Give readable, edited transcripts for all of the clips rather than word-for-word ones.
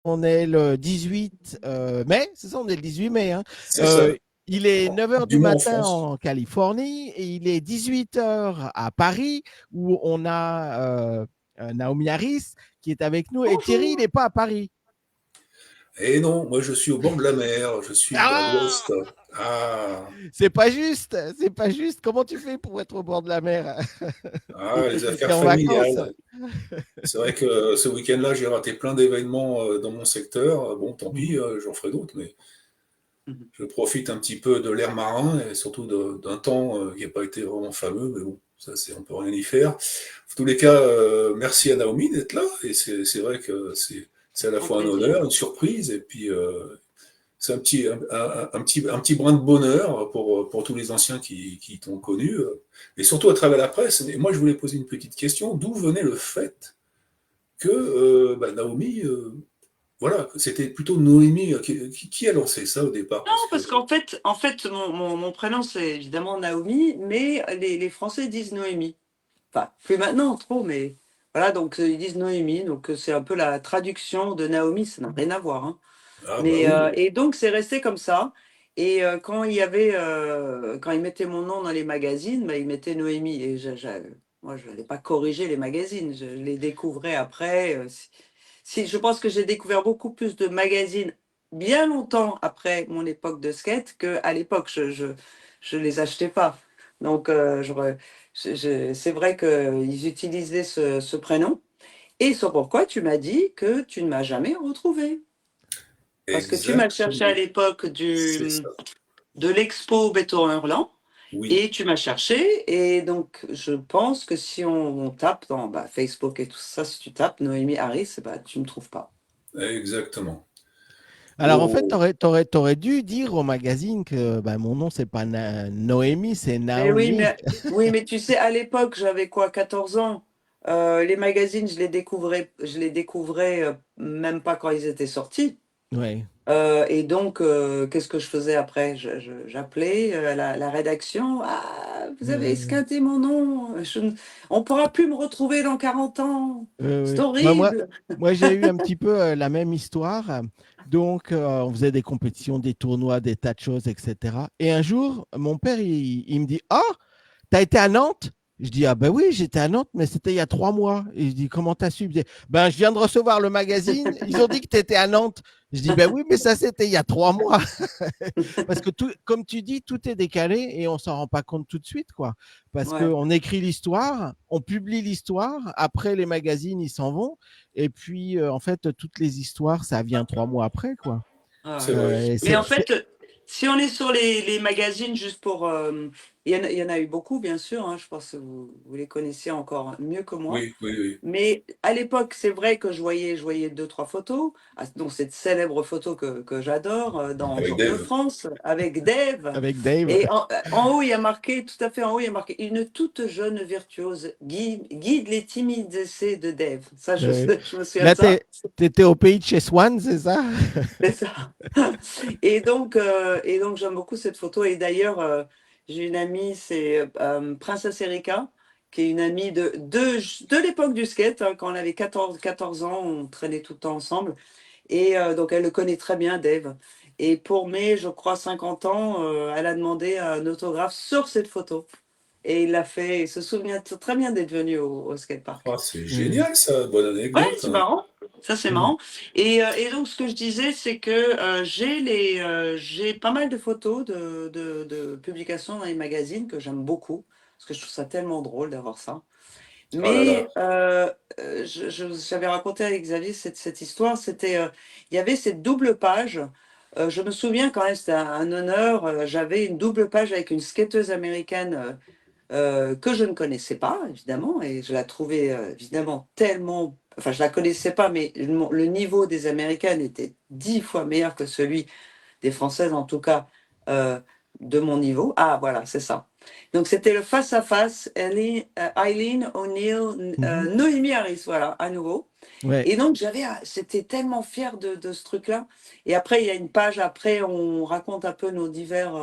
On est le 18 mai, c'est ça, on est le 18 mai. Hein. C'est Euh, ça. il est 9 heures Du du moins en matin France. en Californie et il est 18 heures à Paris où on a Naomi Harris qui est avec nous. Et Thierry, il Bonjour. n'est pas à Paris. Et non, moi je suis au bord de la mer, je suis dans Ah, l'ouest. Ah, c'est pas juste, c'est pas juste. Comment tu fais pour être au bord de la mer? les T'es affaires en vacances. familiales. C'est vrai que ce week-end-là, j'ai raté plein d'événements dans mon secteur. Bon, tant pis, Mhm. j'en ferai d'autres, mais Mhm. je profite un petit peu de l'air marin et surtout d'un temps qui n'a pas été vraiment fameux, mais bon, ça, on peut rien y faire. En tous les cas, merci à Naomi d'être là, et c'est vrai que c'est à la Un fois un plaisir. honneur, une surprise, et puis c'est un petit brin de bonheur pour tous les anciens qui t'ont connu, et surtout à travers la presse. Et moi, je voulais poser une petite question. D'où venait le fait que Naomi, voilà, c'était plutôt Noémie qui a lancé ça au départ? Non, Parce que parce qu'en fait, mon prénom, c'est évidemment Naomi, mais les Français disent Noémie. Enfin, plus maintenant, trop, mais voilà, donc ils disent Noémie, donc c'est un peu la traduction de Naomi, ça n'a rien à voir. Hein. ah bah Mais, oui, et donc, c'est resté comme ça. Et quand ils mettaient mon nom dans les magazines, bah, ils mettaient Noémie. Et moi, je n'allais pas corriger les magazines, je les découvrais après. Je pense que j'ai découvert beaucoup plus de magazines bien longtemps après mon époque de skate qu'à l'époque. Je les achetais pas. Donc, c'est vrai qu'ils utilisaient ce prénom. Et c'est pourquoi tu m'as dit que tu ne m'as jamais retrouvé. Parce que tu m'as cherché à exactement, l'époque c'est ça. de l'expo Béton Hurlant Oui, et tu m'as cherché. Et donc, je pense que si on tape dans Facebook et tout ça, si tu tapes Noémie Harris, bah, tu ne me trouves pas. exactement. Alors en fait, Oh, t'aurais dû dire au magazine que ben, mon nom c'est pas Noémie, c'est Mais oui, Naomi. mais tu sais, à l'époque, j'avais quoi, 14 ans. Les magazines, je les découvrais même pas quand ils étaient sortis. Ouais. Et donc, qu'est-ce que je faisais après? J'appelais la rédaction. Ah, vous avez Ouais, esquinté mon nom. On ne pourra plus me retrouver dans 40 ans. ouais, C'est ouais. horrible. Moi j'ai eu un petit peu la même histoire. Donc, on faisait des compétitions, des tournois, des tas de choses, etc. Et un jour, mon père, il me dit, ah, t'as été à Nantes? Je dis, ah ben oui, j'étais à Nantes, mais c'était il y a 3 mois. Et je dis, comment t'as su? Il me dit, ben, je viens de recevoir le magazine. Ils ont dit que t'étais à Nantes. Je dis, ben oui, mais ça, c'était il y a 3 mois. Parce que tout, comme tu dis, tout est décalé et on s'en rend pas compte tout de suite, quoi. Parce Ouais. qu'on écrit l'histoire, on publie l'histoire, après les magazines, ils s'en vont. Et puis, en fait, toutes les histoires, ça vient 3 mois après, quoi. Ah c'est ouais. vrai. Et Mais en fait, si on est sur les magazines, juste pour... il y en a eu beaucoup, bien sûr. Hein, je pense que vous les connaissez encore mieux que moi. Oui, oui, oui. Mais à l'époque, c'est vrai que je voyais deux, trois photos, dont cette célèbre photo que j'adore dans Avec Jour de Dave. France avec Dave. avec Dave. Et en haut, il y a marqué, tout à fait en haut, il y a marqué une toute jeune virtuose guide les timides essais de Dave. Ça, je, Euh, je me souviens de Là, ça. t'étais au pays de chez Swan, c'est ça? C'est ça. Et donc j'aime beaucoup cette photo. Et d'ailleurs, j'ai une amie, c'est Princesse Erika, qui est une amie de l'époque du skate, hein, quand on avait 14 ans, on traînait tout le temps ensemble. Et donc elle le connaît très bien, Dave. Et pour mes, je crois, 50 ans, elle a demandé un autographe sur cette photo. Et il l'a fait. Il se souvient très bien d'être venu au Ah, skatepark. c'est Euh, génial ça, bonne Ouais, anecdote, c'est hein. marrant. Ça, c'est euh, marrant. Et donc, ce que je disais, c'est que j'ai pas mal de photos de publications dans les magazines que j'aime beaucoup, parce que je trouve ça tellement drôle d'avoir ça. Oh là là. Mais j'avais raconté avec Xavier cette histoire. Il y avait cette double page. Je me souviens quand même, c'était un honneur. J'avais une double page avec une skateuse américaine que je ne connaissais pas, évidemment, et je la trouvais évidemment tellement... Enfin, je la connaissais pas, mais le niveau des Américaines était 10 fois meilleur que celui des Françaises, en tout cas, euh, de mon niveau. Ah, voilà, c'est ça. Donc, c'était le face-à-face, Eileen O'Neill, mhm. Noémie Harris, voilà, à nouveau. Ouais. Et donc, c'était tellement fier de ce truc-là. Et après, il y a une page, après, on raconte un peu nos divers,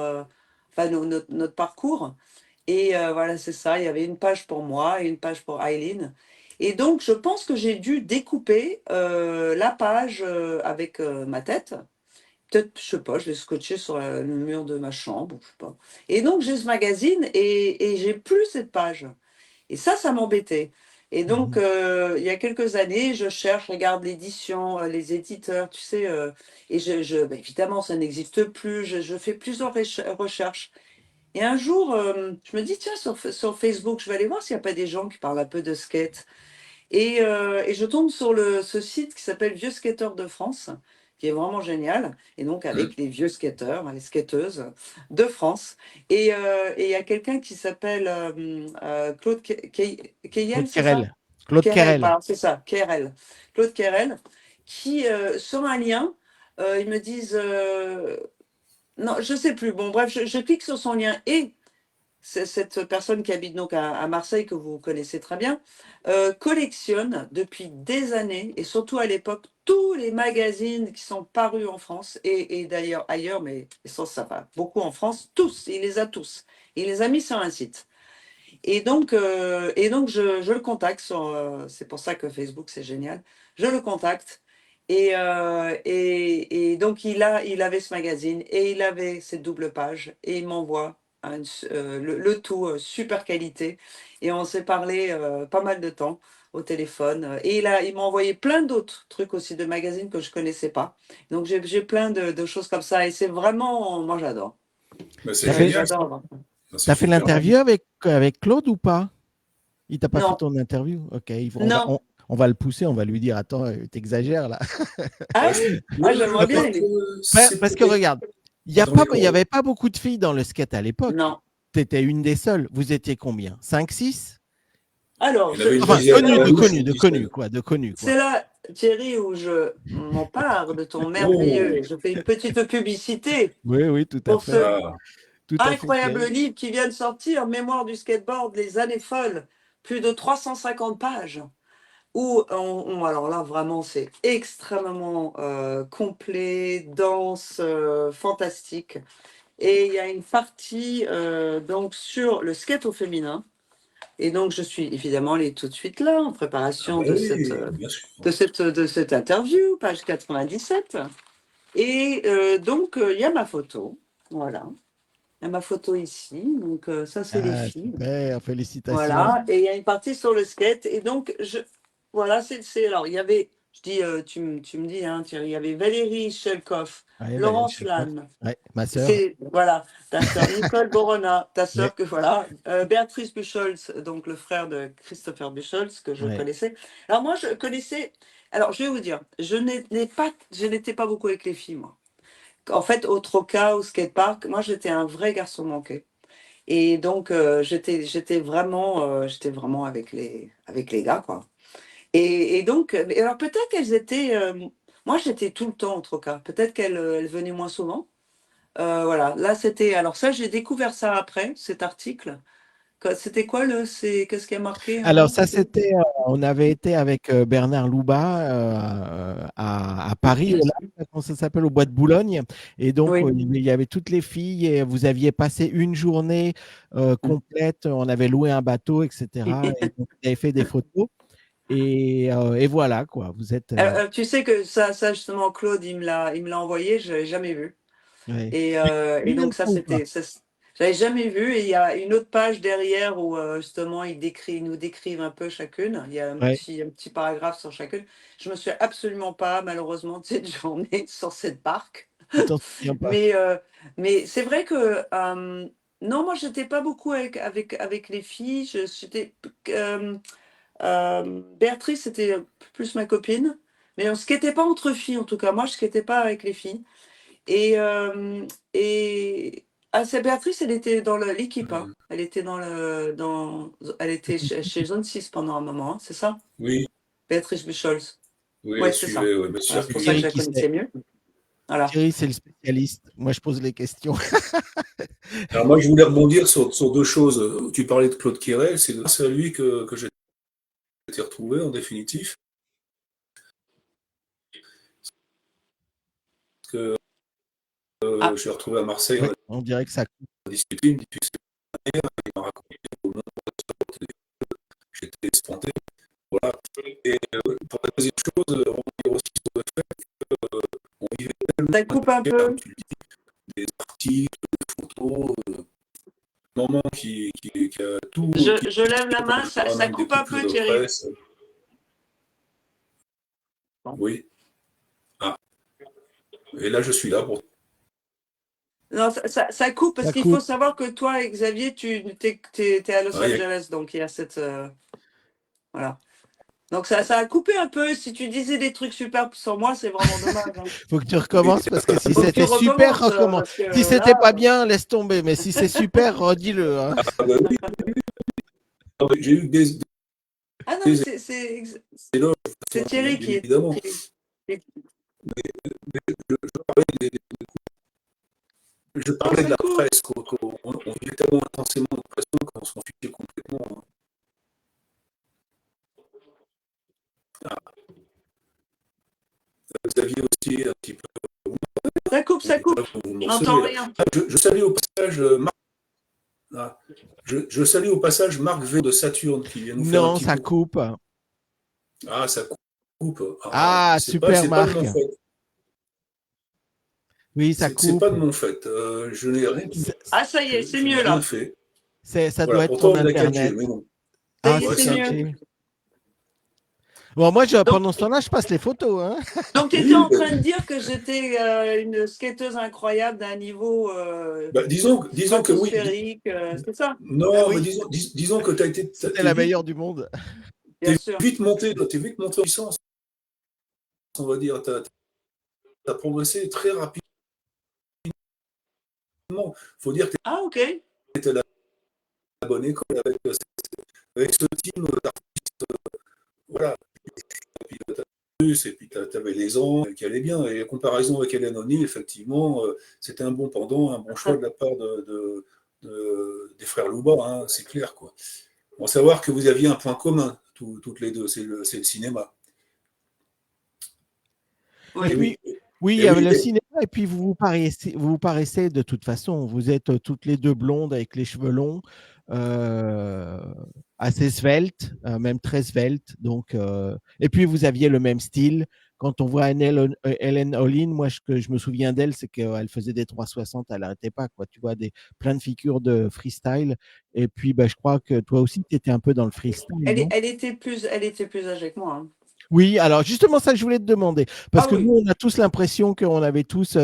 enfin, notre parcours. Et voilà, c'est ça. Il y avait une page pour moi et une page pour Eileen. Et donc, je pense que j'ai dû découper la page avec ma tête. Peut-être, je sais pas, je l'ai scotché sur le mur de ma chambre, je sais pas. Et donc, j'ai ce magazine et j'ai plus cette page. Et ça m'embêtait. Et donc, Mhm. il y a quelques années, je cherche, je regarde l'édition, les éditeurs, tu sais, et ben, évidemment, ça n'existe plus. Je fais plusieurs recherches. Et un jour, je me dis, tiens, sur Facebook, je vais aller voir s'il n'y a pas des gens qui parlent un peu de skate. Et je tombe sur ce site qui s'appelle Vieux Skateurs de France, qui est vraiment génial, et donc Hum. avec les vieux skateurs, les skateuses de France. Et il y a quelqu'un qui s'appelle Claude Keyel, Claude c'est ça? Querelle. Claude Kerel, Querelle. pardon, c'est ça, Kerel. Claude Kerel, qui, sur un lien, ils me disent, non, je sais plus, bon bref, je clique sur son lien, et cette personne qui habite donc à Marseille, que vous connaissez très bien, collectionne depuis des années, et surtout à l'époque, tous les magazines qui sont parus en France, et d'ailleurs ailleurs, mais ça va beaucoup en France, tous, il les a tous. Il les a mis sur un site. Et donc je le contacte, c'est pour ça que Facebook, c'est génial. Je le contacte. Et donc il avait ce magazine et il avait cette double page et il m'envoie le tout super qualité. Et on s'est parlé pas mal de temps au téléphone. Et il m'a envoyé plein d'autres trucs aussi de magazines que je connaissais pas. Donc j'ai plein de choses comme ça et c'est vraiment, moi j'adore. Ben, c'est T'as fait, génial, ça. J'adore. Ben, c'est t'as fait super bien. l'interview avec Claude ou pas? Il t'a pas fait Non, ton interview? Ok, non. on va le pousser, on va lui dire, attends, t'exagères là. Ah Ouais, oui? non, Ah, non, j'aimerais bien. c'est Parce que peut-être. regarde, Attendez, il y avait pas beaucoup de filles dans le skate à l'époque. Non. Tu étais une des seules. Vous étiez combien? 5, 6? Alors, il y en avait une Enfin, dizaine. connu, Ouais, de connu, une de dizaine. connu, quoi, de connu, c'est quoi. là, Thierry, où je m'empare de ton Oh, merveilleux. Je fais une petite publicité Oui, oui, pour ce ah, tout à fait, incroyable Thierry. livre qui vient de sortir, Mémoire du skateboard, les années folles. Plus de 350 pages. Où alors là, vraiment, c'est extrêmement complet, dense, fantastique. Et il y a une partie donc sur le skate au féminin. Et donc, je suis évidemment allée tout de suite là, en ah préparation ben de oui, bien sûr. cette interview, page 97. Et donc, il y a ma photo. Voilà. Il y a ma photo ici. Donc, ça, c'est les Ah, filles. super, félicitations. Voilà. Et il y a une partie sur le skate. Et donc, voilà, alors, il y avait, je dis, tu me dis, hein, Thierry, il y avait Valérie Shelkoff, Ouais, Valérie Laurence Chekhov. Lannes. Ouais, ma sœur. C'est, voilà, ta sœur Nicole Borona, ta Ouais, sœur que voilà, Béatrice Buchholz, donc le frère de Christopher Buchholz, que je ouais. connaissais. Alors moi, je connaissais, alors je vais vous dire, je n'étais pas beaucoup avec les filles, moi. En fait, au Troca, au skatepark, moi j'étais un vrai garçon manqué. Et donc j'étais vraiment avec les gars, quoi. Et donc, mais alors peut-être qu'elles étaient, moi j'étais tout le temps au Troca, peut-être qu'elles venaient moins souvent. Voilà, là c'était. Alors ça, j'ai découvert ça après, cet article. C'était quoi qu'est-ce qui a marqué un Alors peu? ça, c'était, on avait été avec Bernard Louba à Paris, là, comment ça s'appelle, au Bois de Boulogne. Et donc, Oui. il y avait toutes les filles et vous aviez passé une journée complète. On avait loué un bateau, etc. Et donc, vous avez fait des photos. Et voilà, quoi. Vous êtes. Tu sais que ça justement, Claude, il me l'a envoyé, je l'avais jamais vu. Ouais. Et Une donc ça, fois ou pas? j'avais jamais vu. Et il y a une autre page derrière où justement ils nous décrivent un peu chacune. Il y a Ouais. un petit paragraphe sur chacune. Je me suis absolument pas, malheureusement, de cette journée sur cette barque. Tu t'en souviens pas? Mais, c'est vrai que non, moi j'étais pas beaucoup avec les filles. Euh, Béatrice, c'était plus ma copine, mais on se quittait pas entre filles en tout cas. Moi, je ne quittais pas avec les filles. Et, c'est Béatrice, elle était dans l'équipe, hein. Hum. Elle était elle était chez Zone 6 pendant un moment, hein, c'est ça? Oui, Béatrice Buchholz. oui, Ouais, elle c'est ça. suivait, ouais, bien Voilà, sûr. c'est C'est pour ça que Thierry je la qui sait. connaissais mieux. Voilà. Thierry, c'est le spécialiste. Moi, je pose les questions. Alors moi, je voulais rebondir sur deux choses. Tu parlais de Claude Quérel, c'est grâce à lui que j'ai été retrouvé en définitif. Parce que Ah, je l'ai retrouvé à Marseille, on Ouais, a on dirait que ça. discuté, il me dit, tu sais, il m'a raconté au nom de j'étais espanté. Voilà, troisième chose, on va dire aussi sur le fait qu'on vivait tellement Ça coupe un peu. tu le dis, des articles, des photos, moment qui a tout, Je lève la main, ça même des coupe un coupures peu, de Thierry. presse. Oui. Ah. Et là, je suis là pour. Non, ça coupe parce Ça qu'il faut coupe. savoir que toi, Xavier, tu es à Los Ah, Angeles, donc il y a cette voilà. Donc ça a coupé un peu. Si tu disais des trucs super sur moi, c'est vraiment dommage. Hein. Faut que tu recommences parce que si Faut que tu c'était super, recommences recommence. parce que Si c'était là, pas bien, laisse tomber. Mais si c'est super, redis-le. Hein. ah, bah oui. Ah, bah, j'ai eu des ah non, mais éloges, c'est Thierry bien évidemment. Je parlais de la presse, on vivait tellement intensément de pression qu'on s'en fichait complètement. Ah, Xavier aussi, un petit peu. Ça coupe, ça coupe. Vous N'entends morcelez, là. rien. Ah, je salue au passage Marc. Ah, je salue au passage Marc V de Saturne qui vient nous faire un Non, petit ça coucou. coupe. Ah, ça coupe. Ah, super, C'est pas de Marc. mon fait. Oui, ça C'est pas coupe. de mon fait. Je n'ai rien, Ah, ça y est, c'est je n'ai mieux rien là. fait. Ça Voilà, doit être ton pourtant il y a la 4G, Internet. mais bon. Ça Ah, y est, Ouais, c'est c'est mieux. 5G. Bon, moi, Donc, pendant ce temps-là, je passe les photos. Hein. donc tu étais Oui, en train de dire que j'étais une skateuse incroyable d'un niveau disons que oui. stratosphérique, c'est ça? Ben Non, mais oui, disons que c'était la meilleure du monde. Bien sûr. t'es vite monté en puissance, on va dire. T'as progressé très rapidement. Faut dire que Ah, ok. tu étais à la bonne école avec ce team d'artistes. Voilà. Et puis tu avais les ans qui allaient bien. Et la comparaison avec Hélène O'Neill, effectivement, c'était un bon pendant, un bon choix de la part des frères Louba, hein, c'est clair, quoi. Bon, savoir que vous aviez un point commun, toutes les deux, c'est le cinéma. Oui. Et Et puis, oui, oui, il et y avait oui, le cinéma, et puis vous vous paraissez de toute façon, vous êtes toutes les deux blondes avec les cheveux longs, euh, assez sveltes, même très sveltes. Donc, et puis vous aviez le même style. Quand on voit Helen Olin, moi, ce que je me souviens d'elle, c'est qu'elle faisait des 360, elle n'arrêtait pas, quoi. Tu vois, plein de figures de freestyle. Et puis, bah, je crois que toi aussi, tu étais un peu dans le freestyle, non? Elle était plus âgée que moi. Hein. Oui, alors justement, ça, je voulais te demander. Parce Ah que oui. nous, on a tous l'impression qu'on avait tous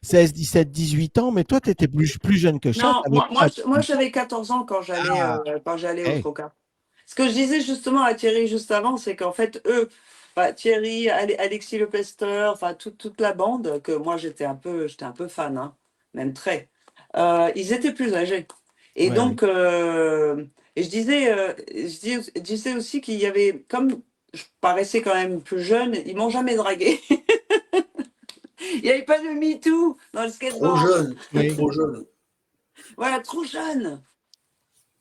16, 17, 18 ans, mais toi, tu étais plus jeune que ça. Non, T'avais quoi, moi 18 ans? j'avais 14 ans Ah, quand j'allais au hey, Troca. Ce que je disais justement à Thierry juste avant, c'est qu'en fait, eux, bah, Thierry, Alexis Lepester, enfin toute la bande, que moi j'étais un peu fan, hein, même très, ils étaient plus âgés. Et ouais, oui. donc, et je disais aussi qu'il y avait, comme je paraissais quand même plus jeune, ils m'ont jamais dragué. Il n'y avait pas de MeToo dans le trop skateboard. jeune, Oui, trop jeune. Voilà, trop jeune,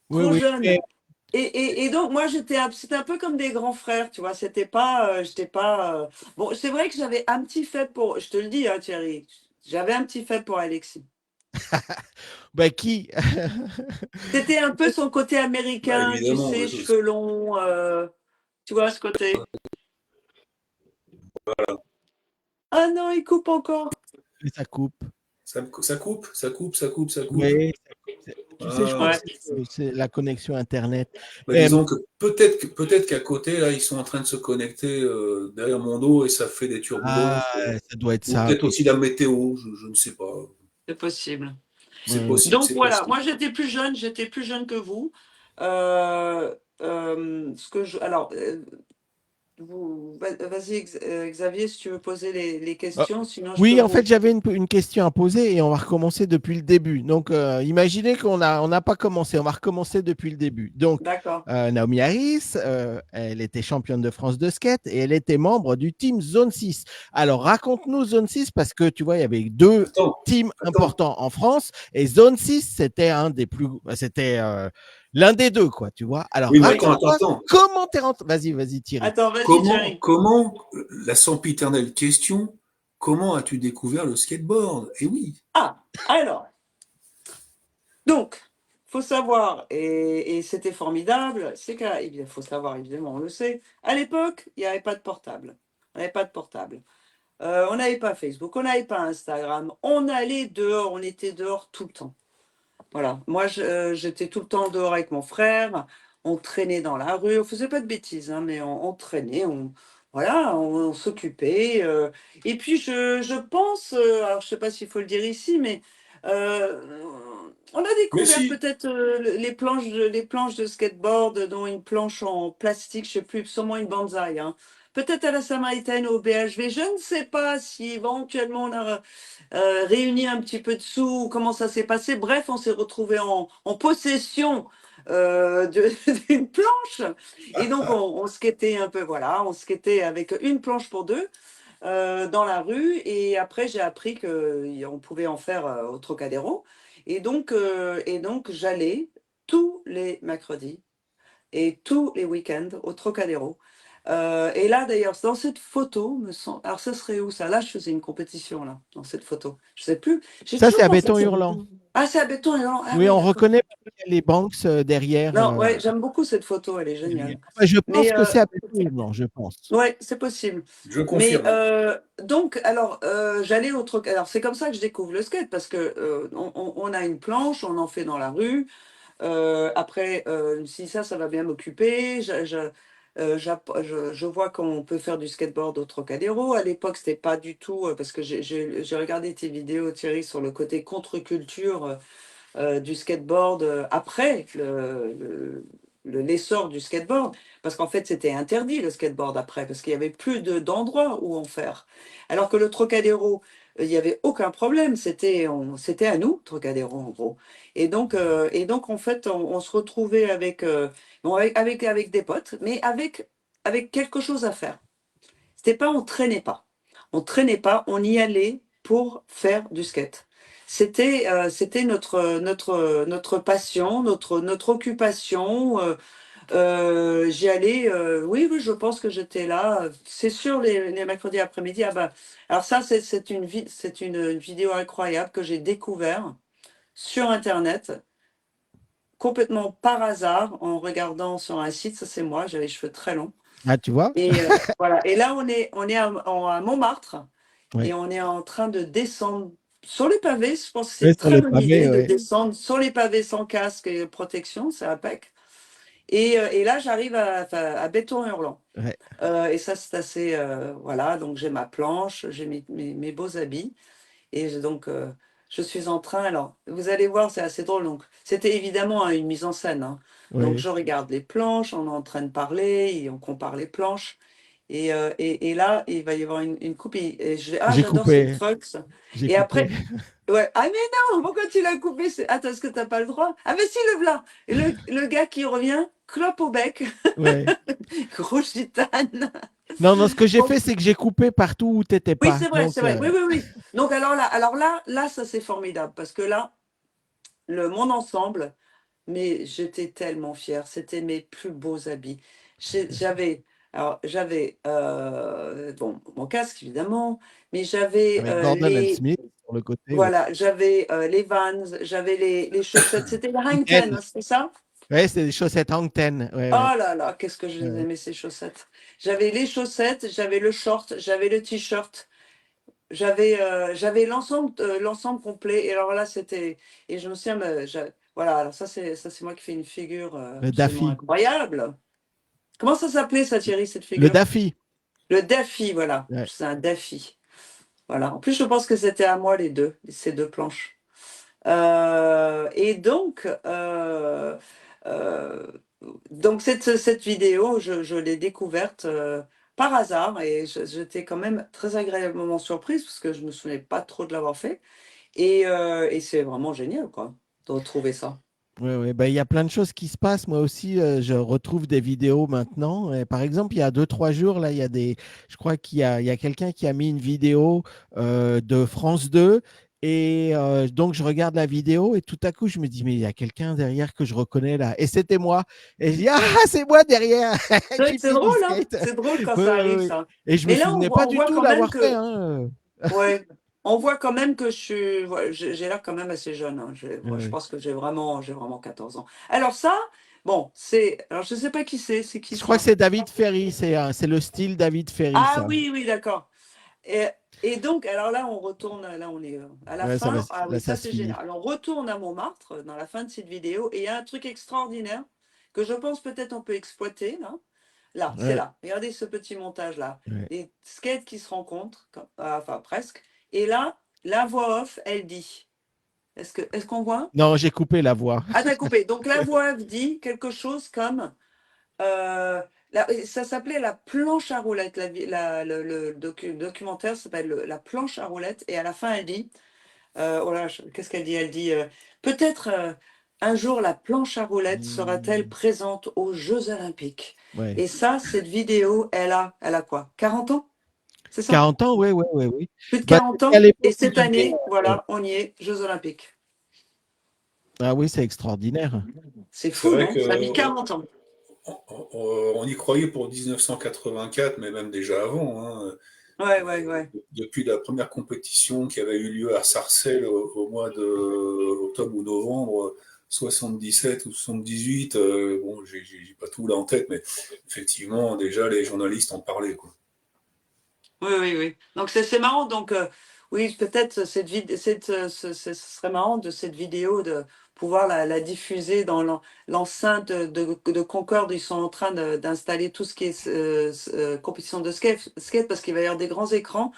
oui, trop oui. jeune. Et donc, moi, c'était un peu comme des grands frères, tu vois. J'étais pas. Bon, c'est vrai que j'avais un petit fait pour. Je te le dis, hein, Thierry. J'avais un petit fait pour Alexis. Ben, qui? C'était un peu son côté Bah, américain, tu évidemment, sais, cheveux longs. Tu vois, ce côté. Ah non, il coupe encore. Ça coupe. ça coupe, ça coupe, ça coupe, ça coupe. Oui, tu sais, je crois que Ouais. Ah, c'est la connexion Internet. bah, Euh, disons que peut-être qu'à côté, là, ils sont en train de se connecter derrière mon dos et ça fait des ah, turbulences. ça doit être Ou ça. peut-être aussi la météo, je ne sais pas. C'est possible. C'est Oui. possible, Donc c'est voilà, possible. moi j'étais plus jeune que vous. Euh, alors, vas-y Xavier, si tu veux poser les Ah, questions, sinon je peux oui, en vous. fait, j'avais une question à poser et on va recommencer depuis le début. Donc, imaginez on n'a pas commencé, on va recommencer depuis le début. Donc, D'accord. Naomi Harris, elle était championne de France de skate et elle était membre du team Zone 6. Alors, raconte-nous Zone 6 parce que tu vois, il y avait deux teams Attends. importants en France et Zone 6, c'était l'un des deux, quoi, tu vois. Alors, Oui, mais raconte-moi attends. comment t'es rentré. Vas-y, Thierry. Attends, vas-y Thierry. Comment, la sempiternelle question, comment as-tu découvert le skateboard? Eh oui. Ah, alors, donc, faut savoir, et c'était formidable, c'est qu'il faut savoir, évidemment, on le sait, à l'époque, il n'y avait pas de portable. On n'avait pas de portable. On n'avait pas Facebook, on n'avait pas Instagram. On allait dehors, on était dehors tout le temps. Voilà. Moi, j'étais tout le temps dehors avec mon frère. On traînait dans la rue. On faisait pas de bêtises, hein, mais on traînait. Voilà, on s'occupait. Et puis, je pense, alors je sais pas s'il faut le dire ici, mais euh, on a Mais découvert si, peut-être les planches de skateboard, dont une planche en plastique, je sais plus, sûrement une bonsaï, hein. Peut-être à la Samaritaine ou au BHV. Je ne sais pas si éventuellement on a réuni un petit peu de sous, comment ça s'est passé. Bref, on s'est retrouvé en possession d'une planche. Et donc, on skatait un peu, voilà, on skatait avec une planche pour deux dans la rue. Et après, j'ai appris qu'on pouvait en faire au Trocadéro. Et donc j'allais tous les mercredis et tous les week-ends au Trocadéro. Et là, d'ailleurs, dans cette photo, alors ça serait où ça? Là, je faisais une compétition, là, dans cette photo. Je sais plus. J'ai Ça, c'est toujours à pensé que Béton ça. Hurlant. Ah, c'est à Béton Hurlant. Ah Oui, oui, on d'accord. reconnaît parce qu'il y a les Banks derrière. Non, ouais, j'aime beaucoup cette photo, elle est Derrière. géniale. Enfin, je pense Mais que c'est à Béton Hurlant, je pense. ouais, c'est possible. je Mais confirme. donc, alors, j'allais au Trocadéro. Alors, c'est comme ça que je découvre le skate, parce que on a une planche, on en fait dans la rue. Après, si ça va bien m'occuper. Je vois qu'on peut faire du skateboard au Trocadéro. À l'époque, c'était pas du tout, parce que j'ai regardé tes vidéos, Thierry, sur le côté contre-culture du skateboard après l'essor du skateboard, parce qu'en fait c'était interdit le skateboard après, parce qu'il n'y avait plus d'endroits où en faire. Alors que le Trocadéro, il n'y avait aucun problème, c'était à nous, Trocadéro en gros. Et donc en fait on se retrouvait bon, avec des potes, mais avec quelque chose à faire. C'était pas, on traînait pas. On traînait pas, on y allait pour faire du skate. C'était notre passion, notre occupation. J'y allais, oui, oui, je pense que j'étais là. C'est sûr, les mercredis après-midi. Ah bah, alors ça, c'est une vidéo incroyable que j'ai découvert sur Internet, complètement par hasard, en regardant sur un site. Ça, c'est moi, j'avais les cheveux très longs. Ah, tu vois? Et voilà. Et là, on est à Montmartre Oui. et on est en train de descendre sur les pavés. Je pense que c'est Oui, une sur très les bonne pavés, idée de oui. descendre sur les pavés sans casque et protection, c'est impec. Et là, j'arrive à Béton Hurlant. Ouais. Et ça, c'est assez. Voilà, donc j'ai ma planche, j'ai mes beaux habits. Et je suis en train. Alors, vous allez voir, c'est assez drôle. Donc, c'était évidemment une mise en scène, hein. Donc, Oui. je regarde les planches, on est en train de parler, et on compare les planches. Et là, il va y avoir une coupe. J'ai J'adore ces coupé. trucks. J'ai Et coupé. après, ouais. Ah, mais non, pourquoi tu l'as coupé? Attends, est-ce que tu n'as pas le droit? Ah, mais si, le voilà. Et le gars qui revient, clope au bec, Ouais. gros gitane. Non, non, ce que j'ai Bon, fait, c'est que j'ai coupé partout où tu n'étais oui, pas. c'est vrai, c'est Donc, vrai. Oui, oui, oui. Donc, alors là, ça, c'est formidable parce que là, mon ensemble, mais j'étais tellement fière. C'était mes plus beaux habits. J'avais bon, mon casque, évidemment, mais j'avais avec Gordon and Smith sur le côté. Oui. voilà, j'avais les Vans, j'avais les chaussettes. C'était les Hang Ten, Ten. hein, c'est ça? Ouais, c'est des chaussettes Hang Ten. Ouais, ouais. Oh là là, qu'est-ce que je Ouais, les ouais. aimais, ces chaussettes. J'avais les chaussettes, j'avais le short, j'avais le t-shirt. J'avais l'ensemble complet. Et alors là, c'était. Et je me souviens, voilà, alors ça, c'est moi qui fais une figure Le absolument Daffy. incroyable. Comment ça s'appelait, ça, Thierry, cette Le figure? Daffy. Le Daffy, voilà. Ouais. C'est un Daffy. Voilà. En plus, je pense que c'était à moi, ces deux planches. Et donc cette vidéo, je l'ai découverte par hasard et j'étais quand même très agréablement surprise parce que je me souvenais pas trop de l'avoir fait. Et c'est vraiment génial, quoi, de retrouver ça. Ouais, ouais. Ben, il y a plein de choses qui se passent. Moi aussi, je retrouve des vidéos maintenant. Et par exemple, il y a 2, 3 jours, là, je crois qu'il y a quelqu'un qui a mis une vidéo de France 2. Et donc, je regarde la vidéo et tout à coup, je me dis, mais il y a quelqu'un derrière que je reconnais là. Et c'était moi. Et je dis, ah, c'est moi derrière C'est vrai qui que c'est fait du drôle, hein? skate. C'est drôle quand Oui, ça oui, arrive, oui. ça. Et je me Mais là, souvenais pas on du voit tout quand même l'avoir fait, que, hein. ouais, on voit quand même que j'ai l'air quand même assez jeune. Hein. Je Ouais. pense que j'ai vraiment 14 ans. Alors ça, bon, alors je sais pas qui c'est qui Je crois que ça? c'est David Ferry, c'est le style David Ferry, Ah ça. oui, d'accord. Et donc, alors là, on est à la Ouais, ça va, fin. Ah là, oui, ça ça se c'est finit. génial. Alors, on retourne à Montmartre dans la fin de cette vidéo et il y a un truc extraordinaire que je pense peut-être on peut exploiter là. Là, c'est Ouais, là. Regardez ce petit montage là. ouais. Les skates qui se rencontrent, enfin presque. Et là, la voix off, elle dit. Est-ce qu'on voit? Non, j'ai coupé la voix. Ah, t'as coupé. Donc la voix off dit quelque chose comme euh, ça s'appelait la planche à roulettes. Le documentaire s'appelle La planche à roulettes. Et à la fin, elle dit oh là, qu'est-ce qu'elle dit? Elle dit peut-être un jour la planche à roulettes sera-t-elle présente aux Jeux Olympiques. Ouais. Et ça, cette vidéo, elle a quoi? 40 ans? C'est ça? 40 ans, oui, oui, oui, oui. Plus de Bah, 40 à ans. Et l'époque où cette j'avais. année, voilà, on y est, Jeux Olympiques. Ah oui, c'est extraordinaire. C'est C'est fou, vrai non? que Ça a mis 40 ans. on y croyait pour 1984, mais même déjà avant. Hein. Ouais. Depuis la première compétition qui avait eu lieu à Sarcelles au mois d'octobre ou novembre 77 ou 78, bon, j'ai pas tout là en tête, mais effectivement, déjà, les journalistes en parlaient, quoi. Oui. Donc c'est marrant. Donc oui, peut-être ce serait marrant de cette vidéo de pouvoir la diffuser dans l'enceinte de Concorde. Ils sont en train d'installer tout ce qui est compétition de skate parce qu'il va y avoir des grands écrans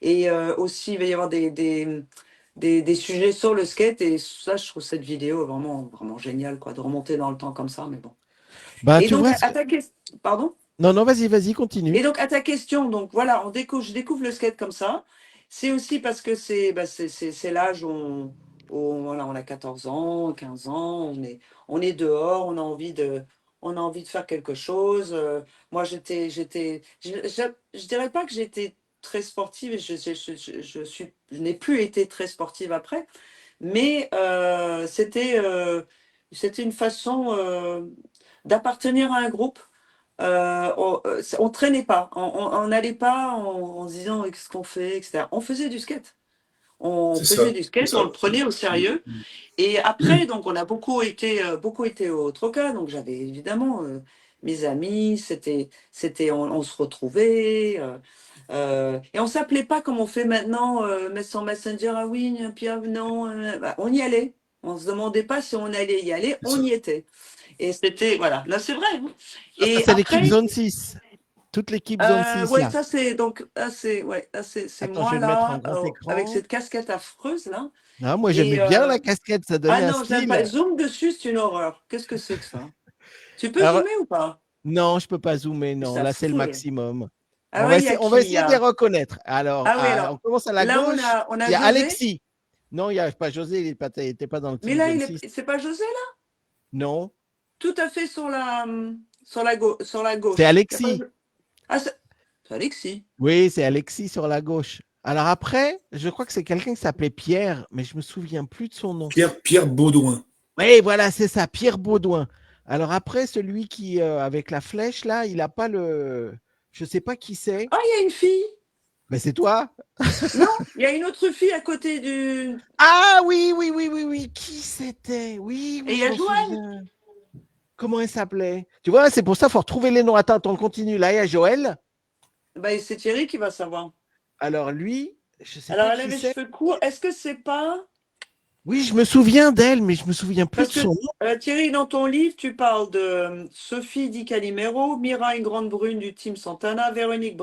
et aussi il va y avoir des sujets sur le skate. Et ça, je trouve cette vidéo vraiment, vraiment géniale, quoi, de remonter dans le temps comme ça. Mais bon. Bah, Et tu donc vois, à ta question, pardon? non, non, vas-y, vas-y, continue. Et donc, à ta question, donc voilà, je découvre le skate comme ça. C'est aussi parce que c'est l'âge où voilà, on a 14 ans, 15 ans, on est dehors, on a envie de faire quelque chose. Moi, je dirais pas que j'étais très sportive, et je n'ai plus été très sportive après, mais c'était une façon d'appartenir à un groupe. On traînait pas, on n'allait pas en se disant qu'est-ce qu'on fait, etc. On faisait du skate. On C'est faisait ça, du c'est skate, on ça. le prenait au sérieux. Et après, donc, on a beaucoup été au Troca. Donc, j'avais évidemment mes amis. On se retrouvait. Et on s'appelait pas comme on fait maintenant, sur Messenger. Ah oui, Pierre, non. Bah, on y allait. On se demandait pas si on allait y aller. C'est On ça. y était. Et c'était, voilà, là c'est vrai. Hein. Ça, Et c'est l'équipe après, zone 6. Toute l'équipe zone 6, ouais, là. ça c'est donc, c'est Attends, je moi vais le mettre en là, grand avec écran. cette casquette affreuse là. Ah, moi, j'aimais Et bien la casquette, ça ah donnait un non, j'aime pas. style. Zoom dessus, c'est une horreur. Qu'est-ce que c'est que ça? Tu peux Alors, zoomer ou pas? non, je peux pas zoomer, non. Ça Là, c'est le fout. maximum. Ah ouais, il y a On va qui? essayer de les reconnaître. Alors, Ah oui, on alors commence à la là gauche. on a Il y a José, Alexis. Non, il n'y a pas José, il n'était pas dans le mais team là zone 6. c'est pas José là? Non, Tout à fait sur la c'est gauche. Y a pas... Alexis. Ah c'est Alexis. Oui, c'est Alexis sur la gauche. Alors après, je crois que c'est quelqu'un qui s'appelait Pierre, mais je me souviens plus de son nom. Pierre Baudouin. Oui, voilà, c'est ça, Pierre Baudouin. Alors après, celui qui, avec la flèche, là, il n'a pas le. Je ne sais pas qui c'est. Ah, il y a une fille. Mais c'est toi. Non, il y a une autre fille à côté du. Ah oui, oui, oui, oui, oui. Qui c'était? Oui, Et oui, il y je a m'en Joanne. souviens. Comment elle s'appelait? Tu vois, c'est pour ça qu'il faut retrouver les noms. Attends, on continue. Là, il y a Joël. Bah, c'est Thierry qui va savoir. Alors lui, je ne sais Alors, pas elle qui avait les c'est. cheveux courts. Est-ce que c'est pas. Oui, je me souviens d'elle, mais je me souviens plus Parce de que son nom. Thierry, dans ton livre, tu parles de Sophie Di Calimero, Mira, une grande brune du team Santana, Véronique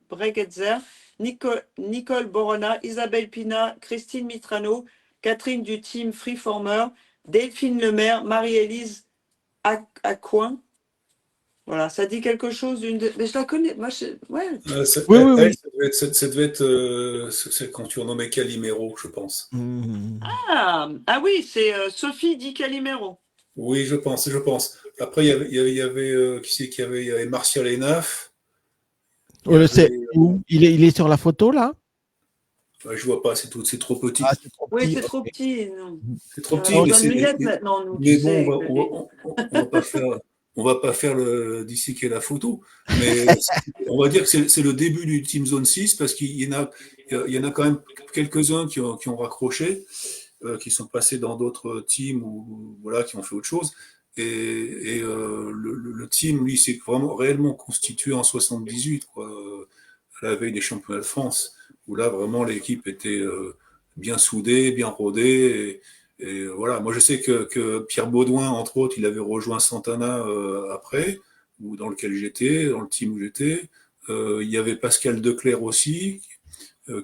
Bregetzer, Nicole Borona, Isabelle Pina, Christine Mitrano, Catherine du team Freeformer, Delphine Lemaire, Marie-Élise Acoin. Voilà, ça dit quelque chose mais je la connais. Moi, ouais. Oui, oui, oui. Ça devait être c'est quand tu renommais Calimero, je pense. Ah oui, c'est Sophie Di Calimero. Oui, je pense. Après, qui c'est qu'il y avait? Il y avait Martial Enaf. Il y avait, Où il est sur la photo, là? je vois pas, c'est trop petit. Ah, c'est trop Oui, petit. c'est trop Ok. petit. Non. C'est trop On petit, a besoin de lunettes maintenant, nous, tu mais bon, sais. on va pas faire. on va pas faire disséquer la photo, mais on va dire que c'est le début du Team Zone 6 parce qu'il y en a quand même quelques-uns qui ont raccroché, qui sont passés dans d'autres teams ou voilà, qui ont fait autre chose. Le team, lui, s'est vraiment réellement constitué en 78, quoi, à la veille des championnats de France, où là, vraiment, l'équipe était bien soudée, bien rodée. Voilà, moi, je sais que Pierre Baudouin, entre autres, il avait rejoint Santana après, ou dans lequel j'étais, dans le team où j'étais. Il y avait Pascal Declercq aussi,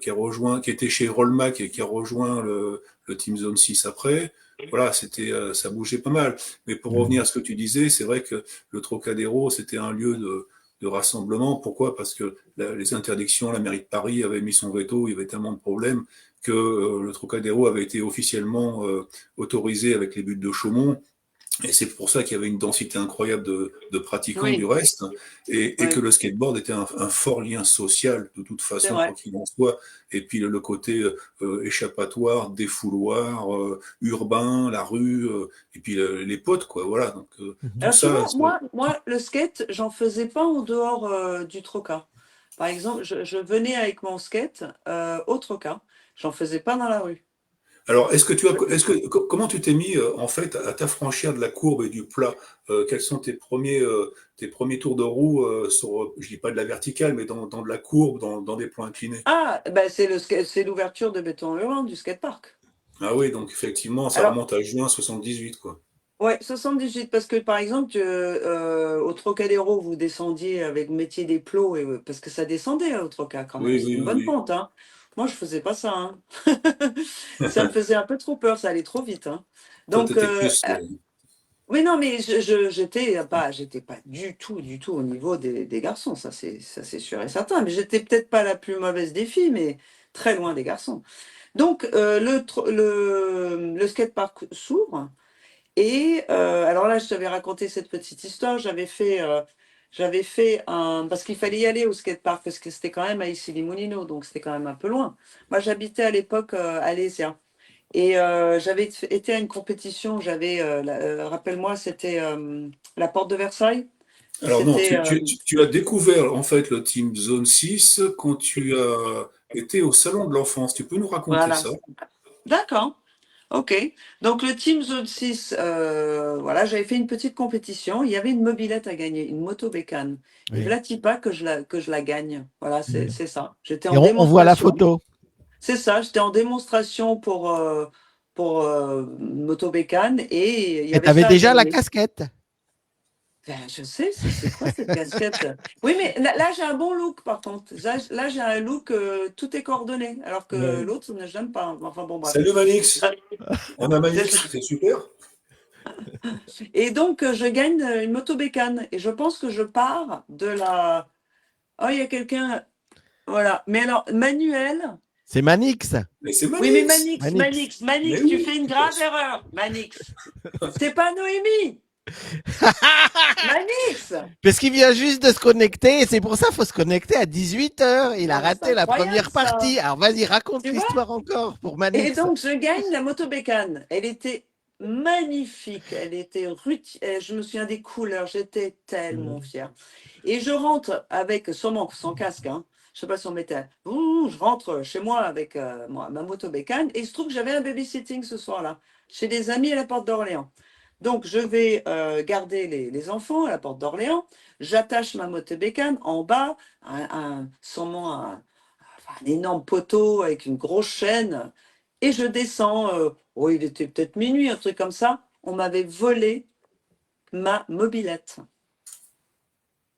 qui était chez Rollmac et qui a rejoint le Team Zone 6 après. Voilà, ça bougeait pas mal. Mais pour revenir à ce que tu disais, c'est vrai que le Trocadéro, c'était un lieu de rassemblement. Pourquoi? Parce que les interdictions, la mairie de Paris avait mis son veto, il y avait tellement de problèmes que le Trocadéro avait été officiellement autorisé avec les buts de Chaumont. Et c'est pour ça qu'il y avait une densité incroyable de pratiquants du Oui, reste, et que oui, le skateboard était un fort lien social de toute c'est façon, quoi vrai. qu'il en soit. Et puis le côté échappatoire, défouloir, urbain, la rue, et puis les potes, quoi. Voilà. Donc tout Alors, tu ça. vois, moi, le skate, j'en faisais pas en dehors du Troca. Par exemple, je venais avec mon skate au Troca. J'en faisais pas dans la rue. Alors, comment tu t'es mis en fait à t'affranchir de la courbe et du plat? Quels sont tes premiers tours de roue sur, je dis pas de la verticale, mais dans de la courbe, dans des plans inclinés? Ah, ben c'est l'ouverture de Béton Hurlant du skatepark. Ah oui, donc effectivement, ça Alors, remonte à juin 78, quoi. ouais, 78, parce que par exemple, au Trocadéro, vous descendiez avec, vous mettiez des plots, parce que ça descendait au Troca quand même, Oui, c'était oui, une bonne oui, pente, hein. Moi, je faisais pas ça, hein. oui. Ça me faisait un peu trop peur, ça allait trop vite, hein. Toi, Donc, t'étais plus. oui, non, mais j'étais pas du tout au niveau des garçons, ça c'est sûr et certain. Mais j'étais peut-être pas la plus mauvaise des filles, mais très loin des garçons. Donc, le skatepark s'ouvre. Et alors là, je t'avais raconté cette petite histoire. J'avais fait un. Parce qu'il fallait y aller au skatepark, parce que c'était quand même à Issy-les-Moulineaux, donc c'était quand même un peu loin. Moi, j'habitais à l'époque à Lézia. Et j'avais été à une compétition, rappelle-moi, c'était la Porte de Versailles. Alors non, C'était. tu as découvert en fait le Team Zone 6 quand tu as été au Salon de l'Enfance. Tu peux nous raconter Voilà. ça? D'accord. OK. Donc le Team Zone 6, voilà, j'avais fait une petite compétition. Il y avait une mobilette à gagner, une moto bécane. Et Oui. voilà, pas que je la gagne. Voilà, c'est ça. J'étais Et en on voit la démonstration. photo. C'est ça, j'étais en démonstration pour une moto bécane et il y Et tu avait avais ça à déjà la gagner. casquette. Ben, je sais, c'est quoi cette casquette? Oui, mais là, j'ai un bon look par contre. Là, j'ai un look, tout est coordonné, alors que Ouais. l'autre, ça ne j'aime pas. Enfin bon, bref. Salut Manix, on a C'est Manix, ça. c'est super. Et donc, je gagne une moto bécane. Et je pense que je pars de la. Oh, il y a quelqu'un. Voilà. Mais alors, Manuel. C'est Manix. Mais c'est Oui, mais Manix. Manix, Manix. Manix, Mais Manix, tu oui, fais une putain. grave erreur. Manix. C'est pas Noémie. Manix. Parce qu'il vient juste de se connecter et c'est pour ça qu'il faut se connecter à 18h. Il a Non, mais c'est raté la incroyable première ça. partie. Alors vas-y, raconte Tu vois? l'histoire encore pour Et Manix. donc, je gagne la moto bécane. Elle était magnifique. Elle était je me souviens des couleurs. J'étais tellement Mhm. fière. Et je rentre avec, sûrement sans casque, hein. Je sais pas si on mettait. Je rentre chez moi avec ma moto bécane. Et il se trouve que j'avais un babysitting ce soir-là, chez des amis à la Porte d'Orléans. Donc, je vais garder les enfants à la Porte d'Orléans. J'attache ma moto bécane en bas, sûrement un énorme poteau avec une grosse chaîne. Et je descends, oh, il était peut-être minuit, un truc comme ça. On m'avait volé ma mobilette.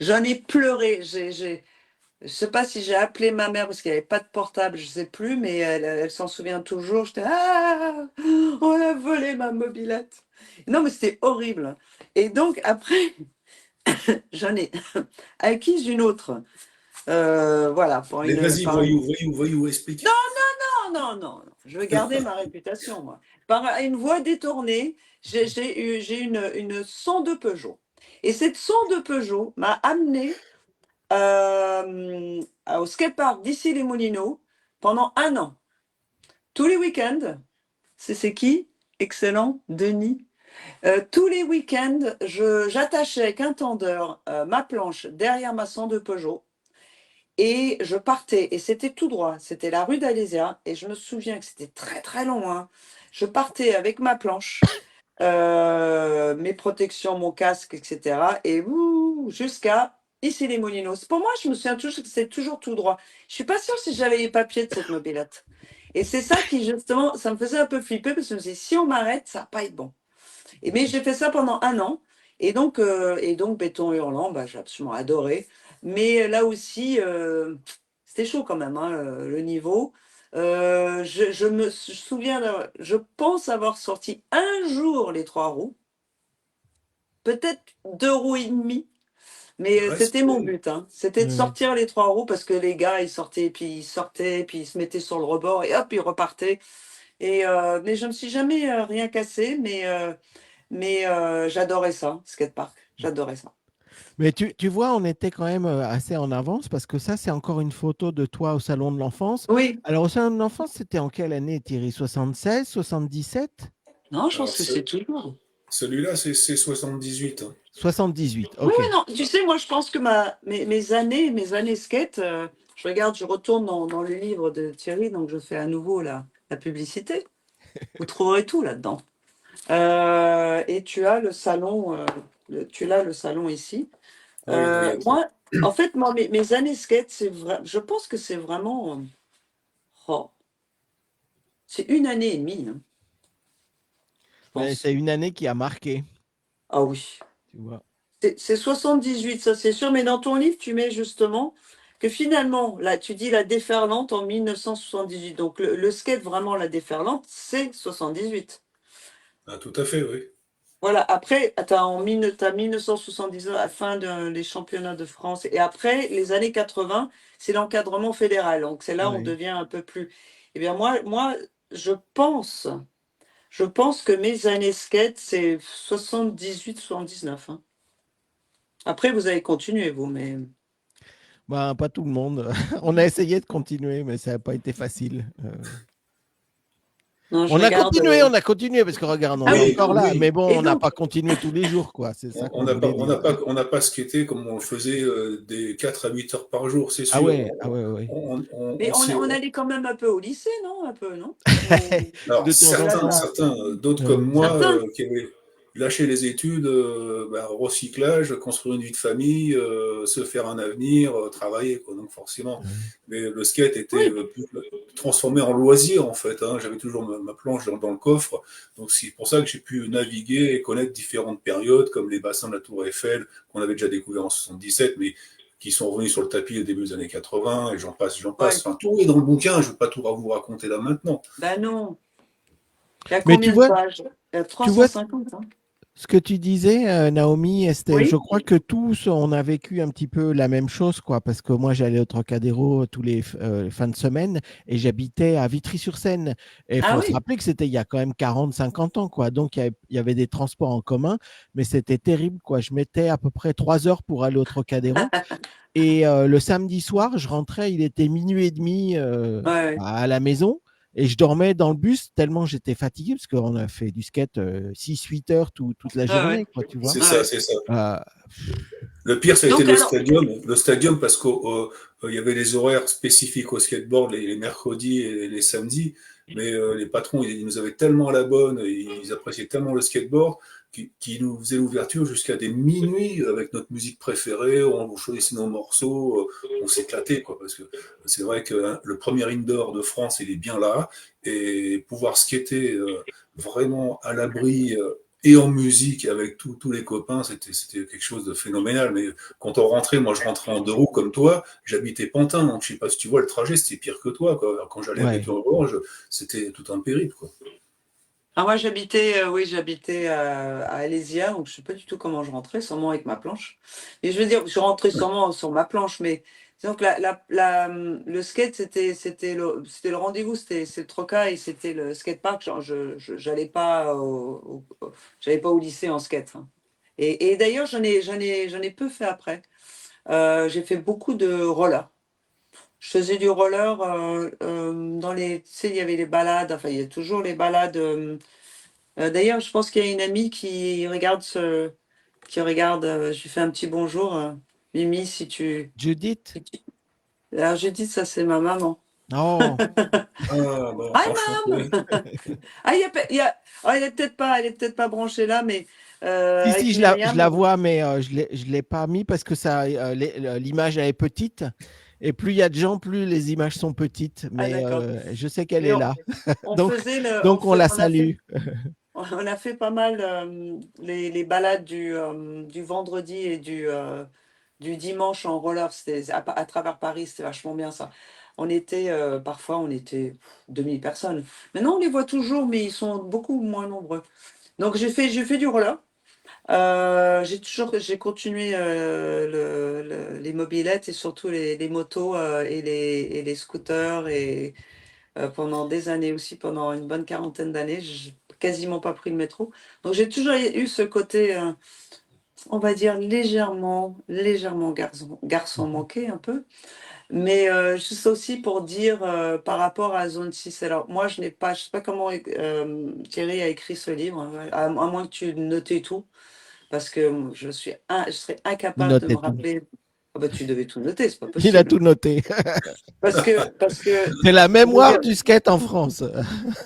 J'en ai pleuré. Je sais pas si j'ai appelé ma mère parce qu'il n'y avait pas de portable, je sais plus, mais elle s'en souvient toujours. J'étais ah, on a volé ma mobilette. Non, mais c'était horrible. Et donc après, j'en ai acquis une autre. Voilà, pour Mais une, vas-y, par voyou, voyou, voyou, explique. non, non, non, non. Je veux garder ma réputation, moi. Par une voie détournée, j'ai une 102 Peugeot. Et cette 102 Peugeot m'a amené au skatepark d'ici les Moulineaux pendant un an. Tous les week-ends, c'est qui? Excellent, Denis. Tous les week-ends, j'attachais avec un tendeur ma planche derrière ma 102 Peugeot et je partais. Et c'était tout droit. C'était la rue d'Alésia. Et je me souviens que c'était très très long, hein. Je partais avec ma planche, mes protections, mon casque, etc. Et jusqu'à ici les Moulineaux. Pour moi, je me souviens toujours que c'est toujours tout droit. Je suis pas sûre si j'avais les papiers de cette mobilette. Et c'est ça qui, justement, ça me faisait un peu flipper parce que je me disais, si on m'arrête, ça va pas être bon. Mais j'ai fait ça pendant un an. Et donc Béton Hurlant, bah, j'ai absolument adoré. Mais là aussi, c'était chaud quand même, hein, le niveau. Je souviens, je pense avoir sorti un jour les 3 roues, peut-être 2 roues et demie, mais c'était mon Respect. but, hein. C'était de Oui. sortir les 3 roues parce que les gars, ils sortaient, puis ils se mettaient sur le rebord et hop, ils repartaient. Mais je me suis jamais rien cassé, mais j'adorais ça, skatepark. J'adorais ça. Mais tu vois, on était quand même assez en avance parce que ça, c'est encore une photo de toi au Salon de l'Enfance. Oui, Alors, au Salon de l'Enfance, c'était en quelle année, Thierry? 76, 77? non, je pense Alors, que c'est toujours. celui-là, c'est 78, hein. 78, Oui, ok. oui, non, tu sais, moi, je pense que mes années skate, je regarde, je retourne dans le livre de Thierry, donc je fais à nouveau la publicité. Vous trouverez tout là-dedans. Et tu as le salon, le salon ici. Oui, il doit y être. Moi, en fait, moi, mes années skate, c'est vrai, je pense que c'est vraiment, oh, c'est 1 année et demie, hein, je Mais pense. c'est une année qui a marqué, Ah oui. tu vois. C'est 78, ça c'est sûr, mais dans ton livre, tu mets justement que finalement, là, tu dis la déferlante en 1978. Donc le skate, vraiment, la déferlante, c'est 78. Ah, tout à fait, oui. Voilà, après, t'as 1979, la fin des championnats de France. Et après, les années 80, c'est l'encadrement fédéral. Donc c'est là où on Oui. devient un peu plus. Eh bien, moi, je pense, je pense que mes années skate, c'est 78, 79, hein. Après, vous avez continué, vous, mais. Bah, pas tout le monde. On a essayé de continuer, mais ça n'a pas été facile. Non, je regarde. On a continué, parce que regarde, on Ah est oui, Oui, encore là. Mais oui. bon, et on n'a donc, pas continué tous les jours, quoi. C'est ça qu'on voulait dire. On n'a pas skaté comme on le faisait des 4 à 8 heures par jour, c'est Ah sûr. ouais, ah ouais, ouais. mais On on, s'est, on allait quand même un peu au lycée, non? Un peu, non? Ou De alors, temps en temps. certains, d'autres comme Euh, moi, certains? qui avaient lâché les études, recyclage, construire une vie de famille, se faire un avenir, travailler, quoi, donc forcément. Mais le skate était Oui. transformé en loisir, en fait, hein. J'avais toujours ma planche dans le coffre, donc c'est pour ça que j'ai pu naviguer et connaître différentes périodes, comme les bassins de la Tour Eiffel, qu'on avait déjà découvert en 77, mais qui sont revenus sur le tapis au début des années 80, et j'en passe, j'en passe. Ouais. Enfin, tout est dans le bouquin, je ne vais pas tout vous raconter là maintenant. Ben non. Il y a Mais combien de pages? Il y a tu vois 350, hein? ce que tu disais, Naomi, je Oui. crois que tous, on a vécu un petit peu la même chose, quoi, parce que moi, j'allais au Trocadéro tous les fins de semaine et j'habitais à Vitry-sur-Seine. Et il Ah faut se oui. rappeler que c'était il y a quand même 40, 50 ans, quoi. Donc, il y avait des transports en commun, mais c'était terrible, quoi. Je mettais à peu près 3 heures pour aller au Trocadéro. Et le samedi soir, je rentrais, il était minuit et demi Ouais, ouais. à la maison. Et je dormais dans le bus tellement j'étais fatigué, parce qu'on a fait du skate 6-8 heures toute la Ouais, ouais. journée, quoi, tu vois. C'est Ouais, ça, ouais. c'est ça. Euh, Le pire, ça a été Donc alors, le stadium parce qu'il y avait les horaires spécifiques au skateboard les mercredis et les samedis, mais les patrons, ils nous avaient tellement à la bonne, ils appréciaient tellement le skateboard qu'ils nous faisaient l'ouverture jusqu'à des minuit avec notre musique préférée, on choisissait nos morceaux, on s'éclatait, quoi, parce que c'est vrai que hein, le premier indoor de France, il est bien là, et pouvoir skater vraiment à l'abri et en musique avec tous les copains, c'était quelque chose de phénoménal. Mais quand on rentrait, moi je rentrais en 2 roues comme toi, j'habitais Pantin, donc je sais pas si tu vois le trajet, c'était pire que toi, quoi. Alors, quand j'allais à ouais. Béton-Rouge, c'était tout un périple, quoi. moi j'habitais, oui, j'habitais à Alésia, donc je sais pas du tout comment je rentrais, sûrement avec ma planche. Et je veux dire, je rentrais sûrement sur ma planche, mais donc le skate, c'était le rendez-vous, c'est le Troca et c'était le skatepark. Genre, j'allais pas au lycée en skate, hein. Et d'ailleurs, j'en ai peu fait après. J'ai fait beaucoup de roller. Je faisais du roller tu sais, il y avait les balades, enfin, il y a toujours les balades. D'ailleurs, je pense qu'il y a une amie qui regarde je lui fais un petit bonjour. Mimi, si tu, Judith? si tu- Alors, je dis, ça, c'est ma maman. Oh, Ah, bah, Hi, enchanté. mom! Ah, elle est peut-être pas branchée là, mais si, avec si, je la Myriam. vois, mais je l'ai pas mis parce que l'image elle est petite. Et plus il y a de gens, plus les images sont petites. Ah, Mais d'accord. je sais qu'elle Mais est là. on Donc, faisait le, donc on la on a salue. fait, on a fait pas mal les balades du vendredi et du dimanche en roller. C'était à travers Paris, c'était vachement bien ça. Parfois, on était 2000 personnes. Maintenant, on les voit toujours, mais ils sont beaucoup moins nombreux. Donc, j'ai fait du roller. J'ai continué les mobylettes et surtout les motos et les scooters et pendant des années aussi, pendant une bonne quarantaine d'années, j'ai quasiment pas pris le métro. Donc j'ai toujours eu ce côté, on va dire légèrement garçon manqué un peu. Mais juste aussi pour dire par rapport à Zone 6. Alors moi, je sais pas comment Thierry a écrit ce livre, hein, à moins que tu notais tout parce que je serais Il incapable de me notait tout. rappeler. Ah bah, tu devais tout noter, c'est pas Il a possible. tout noté. Parce que, C'est la je veux mémoire dire, du skate en France.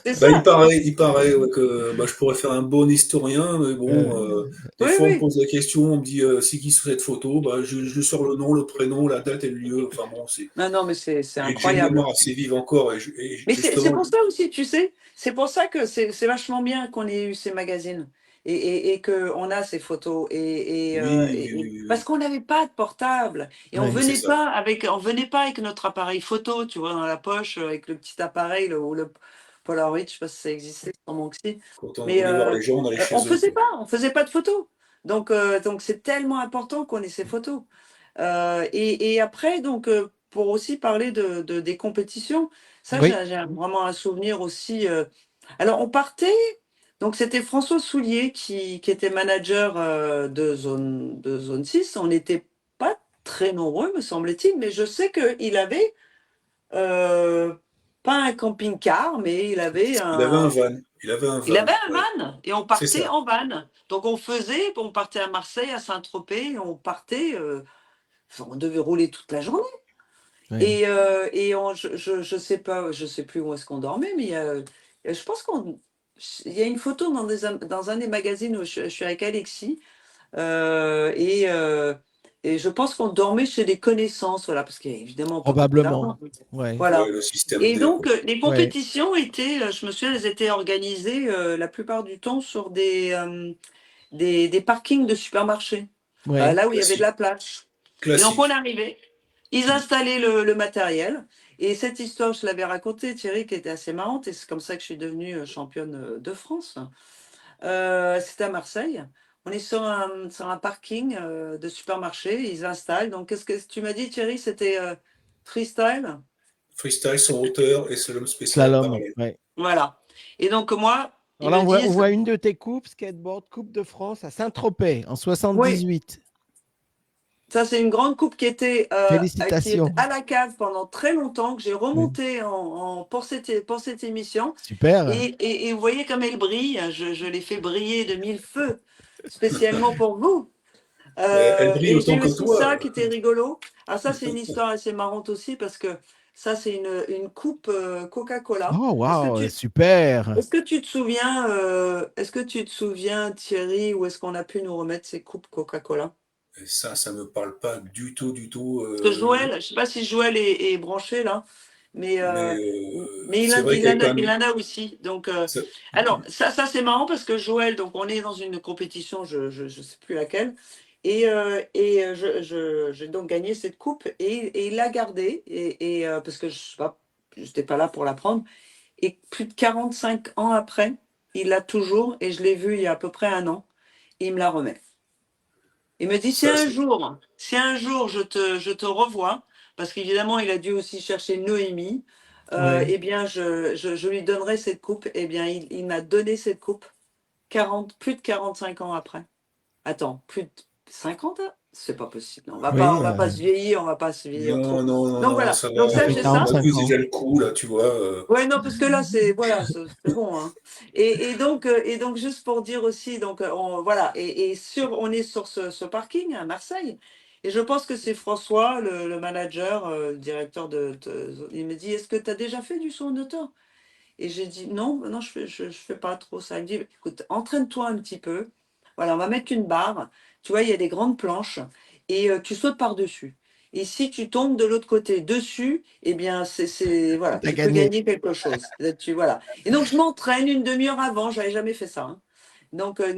c'est Bah, ça. il paraît ouais, que bah, je pourrais faire un bon historien, mais bon, Euh, des Oui, fois on me oui. pose la question, on me dit c'est qui sur cette photo, bah, je sors le nom, le prénom, la date et le lieu. Enfin bon, Non, non, mais c'est j'ai une incroyable. mémoire assez vive encore, et Mais c'est justement, pour ça aussi, tu sais, c'est pour ça que c'est vachement bien qu'on ait eu ces magazines et qu'on a ces photos. oui, oui, oui, oui, Parce oui. qu'on n'avait pas de portable et ouais. C'est ça. on venait pas avec notre appareil photo, tu vois, dans la poche, avec le petit appareil ou le Polaroid, je sais pas si ça existait sur mon Xi. Quand on Mais voulait voir les gens, on allait chez eux, quoi. on faisait pas de photos. Donc c'est tellement important qu'on ait ces photos. Et après, pour aussi parler des compétitions, ça, Oui, vraiment un souvenir aussi. Alors, on partait, donc c'était François Soulier qui était manager de zone 6. On n'était pas très nombreux, me semble-t-il, mais je sais qu'il avait euh, pas un camping-car, mais Il avait un van. Il avait un il van, avait un ouais. van et on C'est partait ça. en van. Donc on partait à Marseille, à Saint-Tropez, et on partait, on devait rouler toute la journée. oui. Je sais pas, je sais plus où est-ce qu'on dormait, mais je pense il y a une photo dans un des magazines où je suis avec Alexis, euh, et, euh, et je pense qu'on dormait chez des connaissances, voilà, parce qu'il n'y a évidemment pas beaucoup Probablement. d'argent. Ouais. Ouais, Voilà. le système Et D, donc, quoi. les Ouais. compétitions je me souviens, elles étaient organisées la plupart du temps sur des parkings de supermarchés, Ouais. là où il y avait de Classique. la place. Et donc, on Classique. arrivait, ils Mm. installaient le matériel. Et cette histoire, je l'avais racontée, Thierry, qui était assez marrante, et c'est comme ça que je suis devenue championne de France. C'était à Marseille. On est sur un parking de supermarché, ils installent. Donc, qu'est-ce que tu m'as dit, Thierry? C'était freestyle? Freestyle sans hauteur et slalom spécial en Slalom. parallèle. Ouais. Voilà. Et donc, moi, Alors ils là, me on disent, voit une de tes coupes, skateboard, Coupe de France à Saint-Tropez en oui, 78. ça, c'est une grande coupe qui est Félicitations. à la cave pendant très longtemps, que j'ai Oui. remontée pour cette émission. Super. Et vous voyez comme elle brille, je l'ai fait briller de mille feux, spécialement pour vous. Elle brille Et j'ai autant eu que aussi ça toi. qui était rigolo. Ah, ça, c'est une histoire assez marrante aussi parce que ça, c'est une coupe Coca-Cola. Oh, wow, super. Est-ce que tu te souviens, Thierry, où est-ce qu'on a pu nous remettre ces coupes Coca-Cola? Et ça me parle pas du tout, du tout. Parce que Joël, je ne sais pas si Joël est branché là, mais, Mais euh, mais c'est vrai qu'il y a quand il même. en a aussi. ça- Alors, ça c'est marrant parce que Joël, donc on est dans une compétition, je ne sais plus laquelle, j'ai donc gagné cette coupe et il l'a gardée, parce que je n'étais pas là pour la prendre. Et plus de 45 ans après, il l'a toujours et je l'ai vu il y a à peu près un an, et il me la remet. Il me dit, ça, c'est- si un jour je te revois, parce qu'évidemment, il a dû aussi chercher Noémie, Oui. eh bien, je lui donnerai cette coupe. Eh bien, il m'a donné cette coupe plus de 45 ans après. Attends, plus de 50 ans? c'est pas possible. Non, Oui, on va pas se vieillir, on va pas se vieillir trop. Non, non, non, Donc non, voilà. ça Donc va. ça ça, fait j'ai On ça. a 45 plus ans. déjà le coup, là, tu vois. Ouais, non, parce que là, c'est voilà, c'est bon, hein. Et donc, juste pour dire aussi, donc voilà, on est sur ce parking à Marseille, et je pense que c'est François, le manager, le directeur il me dit, est-ce que tu as déjà fait du saut en hauteur? Et j'ai dit, non, non, je fais pas trop ça. Il me dit, écoute, entraîne-toi un petit peu. Voilà, on va mettre une barre. Tu vois, il y a des grandes planches et tu sautes par-dessus. Et si tu tombes de l'autre côté dessus, eh bien, voilà, T'as tu peux gagné. gagner quelque chose. Voilà. Et donc, je m'entraîne une demi-heure avant. J'avais jamais fait ça, hein. Donc, ouais,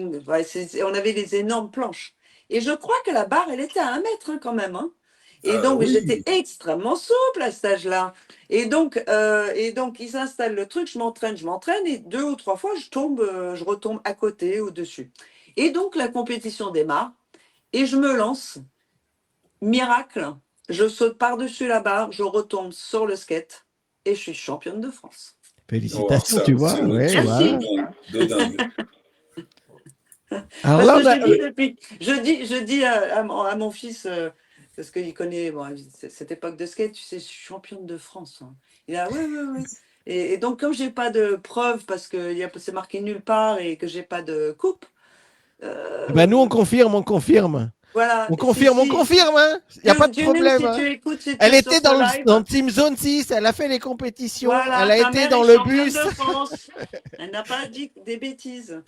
on avait des énormes planches. Et je crois que la barre, elle était à 1 mètre, hein, quand même, hein. Et Ah donc, j'étais oui. extrêmement souple à cet âge-là. Et donc, ils installent le truc, je m'entraîne, et 2 ou 3 fois, je retombe à côté, au-dessus. Et donc, la compétition démarre, et je me lance. Miracle, je saute par-dessus la barre, je retombe sur le skate, et je suis championne de France. Oh, alors Félicitations, ça, tu c'est vois. Ouais, de voilà. Merci. dingue, de dingue. Alors Parce là, que on a... je dis à mon fils, parce qu'il connaît bon, cette époque de skate, tu sais, je suis championne de France, hein. Il a, ouais, ouais, ouais. Et donc, comme j'ai pas de preuves, parce que c'est marqué nulle part et que j'ai pas de coupe, Ben, nous, on euh, confirme, on confirme. voilà, On confirme, on confirme, hein. Il n'y a pas de Dieu, problème, si hein. tu écoutes, si tu Elle es sur était ce dans live, le Team Zone 6, elle a fait les compétitions, elle voilà, a ta été mère dans est le championne bus. de France. Elle n'a pas dit des bêtises.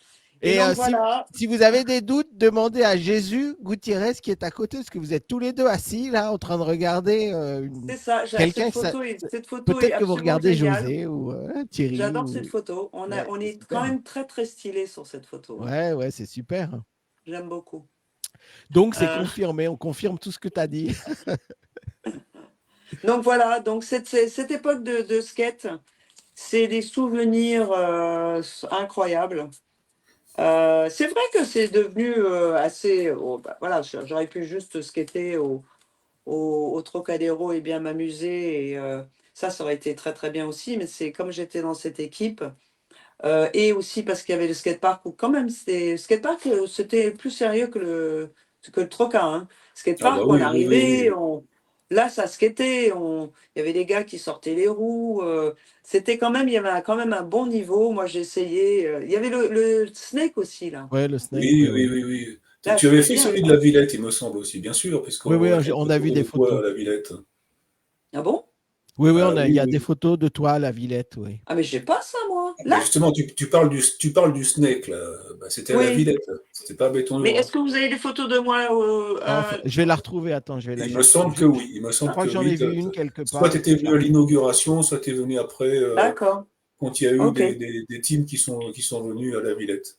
Et Et donc, voilà, si vous avez des doutes, demandez à Jésus Gutiérrez qui est à côté, parce que vous êtes tous les deux assis là en train de regarder c'est ça. quelqu'un. Cette photo est Peut-être que vous absolument regardez géniale. José ou Thierry. J'adore cette Ou... photo. Ouais, On c'est est quand super. même très très stylé sur cette photo, hein. Ouais, ouais, c'est super. J'aime beaucoup. Donc c'est Euh, confirmé, on confirme tout ce que tu as dit. donc voilà, donc cette époque de skate, c'est des souvenirs incroyables. C'est vrai que c'est devenu assez. Bah, voilà, j'aurais pu juste skater au Trocadéro et bien m'amuser. Et ça aurait été très très bien aussi. Mais c'est comme j'étais dans cette équipe. Et aussi parce qu'il y avait le skatepark, où quand même, le skatepark, c'était plus sérieux que le Troca, hein. Ah bah Skatepark, on oui, oui, oui, arrivait, oui. là, ça skatait, il y avait des gars qui sortaient les roues. C'était quand même, il y avait quand même un bon niveau. Moi, j'ai essayé. Il y avait le Snake aussi, là. Ouais, le Snake, Oui, oui, oui, oui. oui, oui. Là, Tu avais c'était fait bien, celui de ça. la Villette, il me semble aussi, bien sûr, Oui, oui, puisqu'on on a vu tournait des beaucoup à photos. la Villette. Ah bon? Oui, oui, Ah il y oui, a des oui. photos de toi à la Villette, oui. Ah, mais j'ai pas ça, moi. Mais Là? justement, tu parles du Snake, là. Bah, c'était à la Oui. Villette, c'était pas à Béton du Mais Roi. est-ce que vous avez des photos de moi Non, je vais la retrouver, attends, je vais la Il me chercher. semble que oui, il me Je semble crois que que j'en oui. ai vu une quelque Soit part, tu il faut étais que je la venu à retrouve. l'inauguration, soit tu es venu après, D'accord. quand il y a eu Ok. des teams qui sont venus à la Villette.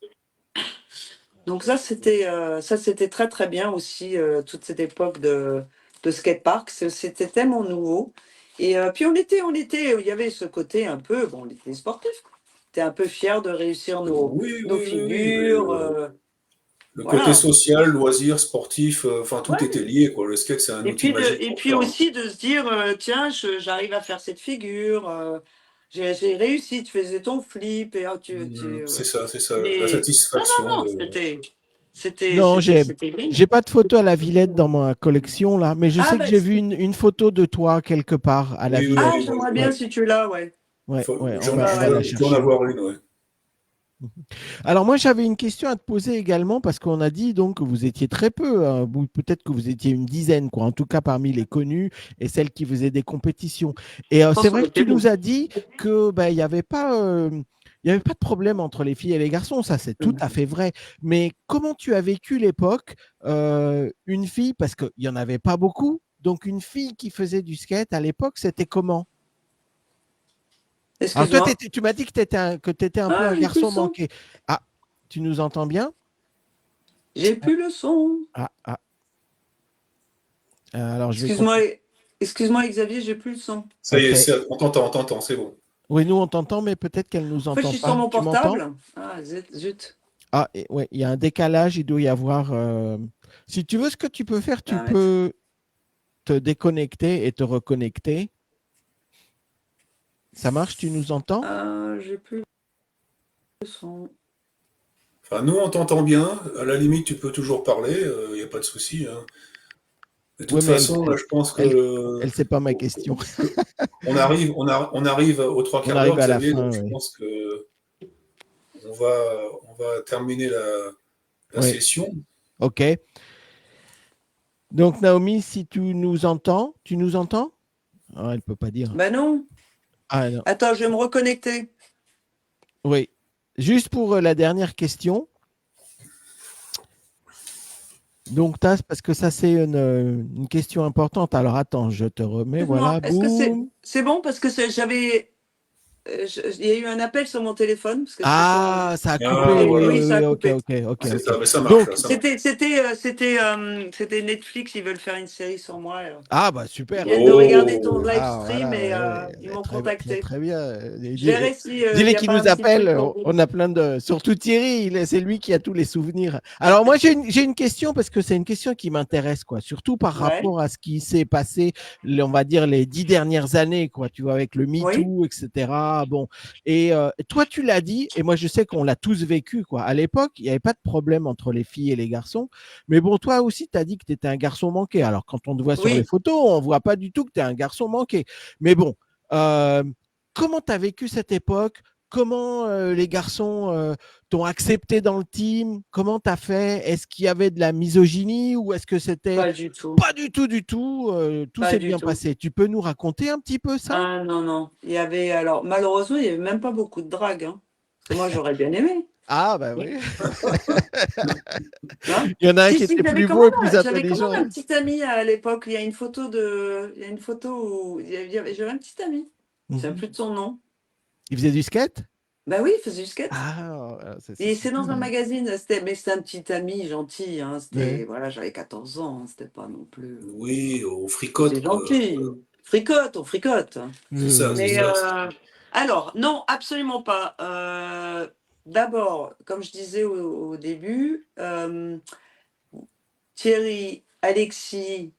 Donc ça c'était très très bien aussi, toute cette époque de skatepark. C'était tellement nouveau. Et puis il y avait ce côté un peu, bon, on était sportifs, quoi. On était un peu fiers de réussir Oui, nos oui, oui, oui. figures. Le côté Voilà. social, loisir, sportif, enfin tout était Ouais. lié, quoi. Le skate, c'est un outil magique Et pour puis ça, hein. aussi de se dire, tiens, j'arrive à faire cette figure, j'ai réussi, tu faisais ton flip, et C'est ça, la mais non, satisfaction non, non, de. Non, c'était bien. j'ai pas de photo à la Villette dans ma collection là, mais je Ah, sais que ben, j'ai vu une photo de toi quelque part à la Oui, oui, ah, Villette. oui, j'aimerais bien Ouais, si tu l'as, ouais. ouais, ouais, Ouais, on va ouais. la je dois en chercher. avoir une, ouais. Alors moi j'avais une question à te poser également parce qu'on a dit donc que vous étiez très peu, hein, ou peut-être que vous étiez une dizaine, quoi, en tout cas parmi les connus et celles qui faisaient des compétitions. Et Je c'est pense qu'on vrai que était tu bon. nous as dit que ben, il y avait pas de problème entre les filles et les garçons, ça c'est tout à fait vrai. Mais comment tu as vécu l'époque, une fille, parce qu'il n'y en avait pas beaucoup, donc une fille qui faisait du skate à l'époque, c'était comment? Alors toi, Excuse-moi. tu m'as dit que tu étais un peu Ah, un j'ai plus le garçon son. manqué. Ah, tu nous entends bien? J'ai plus le son. Ah, ah. Alors, je vais Excuse-moi, continuer. Xavier, j'ai plus le son. Ça y est, OK. on t'entend, c'est bon. Oui, nous, on t'entend, mais peut-être qu'elle ne nous En fait, je entend suis sur pas. mon Tu m'entends? portable. Ah, zut. Ah, ouais, il y a un décalage. Il doit y avoir. Si tu veux, ce que tu peux faire, tu Ah, mettre. peux te déconnecter et te reconnecter. Ça marche? Tu nous entends? Ah, j'ai plus le son. Enfin, nous, on t'entend bien. À la limite, tu peux toujours parler, il n'y a pas de souci, hein. De Oui, toute mais façon, là, je pense elle, que elle sait pas ma question. on arrive aux trois On quarts d'heure, arrive à la Xavier, donc fin, je oui. pense que on va terminer la Oui, session. ok. Donc, Naomi, si tu nous entends? Ah, elle peut pas dire. Ben non. Ah, non. Attends, je vais me reconnecter. Oui. Juste pour la dernière question. Donc, Taz, parce que ça, c'est une question importante. Alors, attends, je te remets. Excuse-moi, Voilà, est-ce que boum. c'est bon parce que j'avais il y a eu un appel sur mon téléphone parce que je fais ça. Ah, ça a Ah, coupé. Oui, voilà. Oui, oui, ça a oui. Ok, coupé. ok, ok, C'est ok. ça, mais ça marche, Donc, là, ça marche. C'était Netflix, ils veulent faire une série sur moi. ah, bah, Ils super. viennent de regarder ton Oh, live Ah, stream voilà, et ouais, ouais. ils Ouais, m'ont très bien, contacté. très bien. Je verrai si il n'y Dis-les a qu'il pas un nous petit truc appelle. pour vous. On a plein de. Surtout Thierry, c'est lui qui a tous les souvenirs. Alors, moi, j'ai une question parce que c'est une question qui m'intéresse, quoi. Surtout par Ouais. rapport à ce qui s'est passé, on va dire, les 10 dernières années, quoi. Tu vois, avec le Oui. MeToo, etc. Bon. Et toi, tu l'as dit, et moi, je sais qu'on l'a tous vécu, quoi. À l'époque, il n'y avait pas de problème entre les filles et les garçons. Mais bon, toi aussi, tu as dit que tu étais un garçon manqué. Alors, quand on te voit sur les Oui. photos, on ne voit pas du tout que tu es un garçon manqué. Mais bon. Euh, Comment tu as vécu cette époque? Comment les garçons t'ont accepté dans le team? Comment tu as fait? Est-ce qu'il y avait de la misogynie ou est-ce que c'était Pas du tout. pas du tout, du tout? Tout Pas s'est du bien tout. passé. Tu peux nous raconter un petit peu ça? Ah non, non. Il y avait alors malheureusement, il n'y avait même pas beaucoup de drague, hein. Parce que moi j'aurais bien aimé. Ah, bah oui. Hein. Il y en a un Si, qui si, était plus beau et plus j'avais quand même intelligent. un petit ami à l'époque. Il y a une photo où j'avais un petit ami. Je ne sais Mhm. plus de son nom. Il faisait du skate? Bah oui, il faisait du skate. Ah, c'est Et c'est super. dans un magazine, mais c'était un petit ami gentil, hein. Ouais. C'était, voilà, j'avais 14 ans, hein. C'était pas non plus. oui, on fricote, C'était quoi. gentil. Fricote, on fricote. C'est ça, c'est Mais ça. alors, non, absolument pas. D'abord, comme je disais au début, Thierry, Alexis,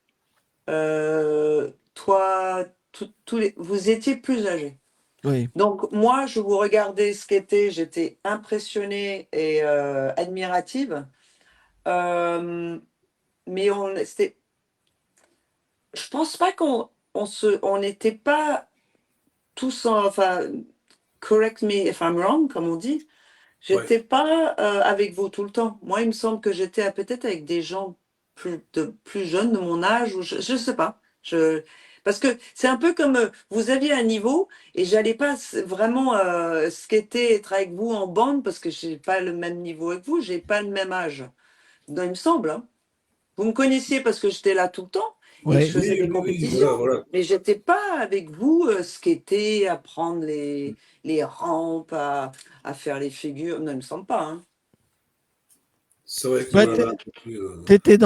toi, vous étiez plus âgés. Oui, Donc moi, je vous regardais skater, j'étais impressionnée et admirative. Euh, mais je pense pas on n'était pas tous, enfin, correct me if I'm wrong, comme on dit. Ouais. J'étais pas avec vous tout le temps. Moi, il me semble que j'étais peut-être avec des gens plus jeunes de mon âge, ou je sais pas. Parce que c'est un peu comme vous aviez un niveau et j'allais pas vraiment skater, être avec vous en bande parce que j'ai pas le même niveau que vous, j'ai pas le même âge. Donc, il me semble, hein. Vous me connaissiez parce que j'étais là tout le temps et que je ouais. faisais Oui, des oui, oui, compétitions, voilà, voilà. mais j'étais pas avec vous skater, à prendre les rampes, à faire les figures. Non, il me semble pas, hein. C'est vrai que Bah, voilà, là, t'étais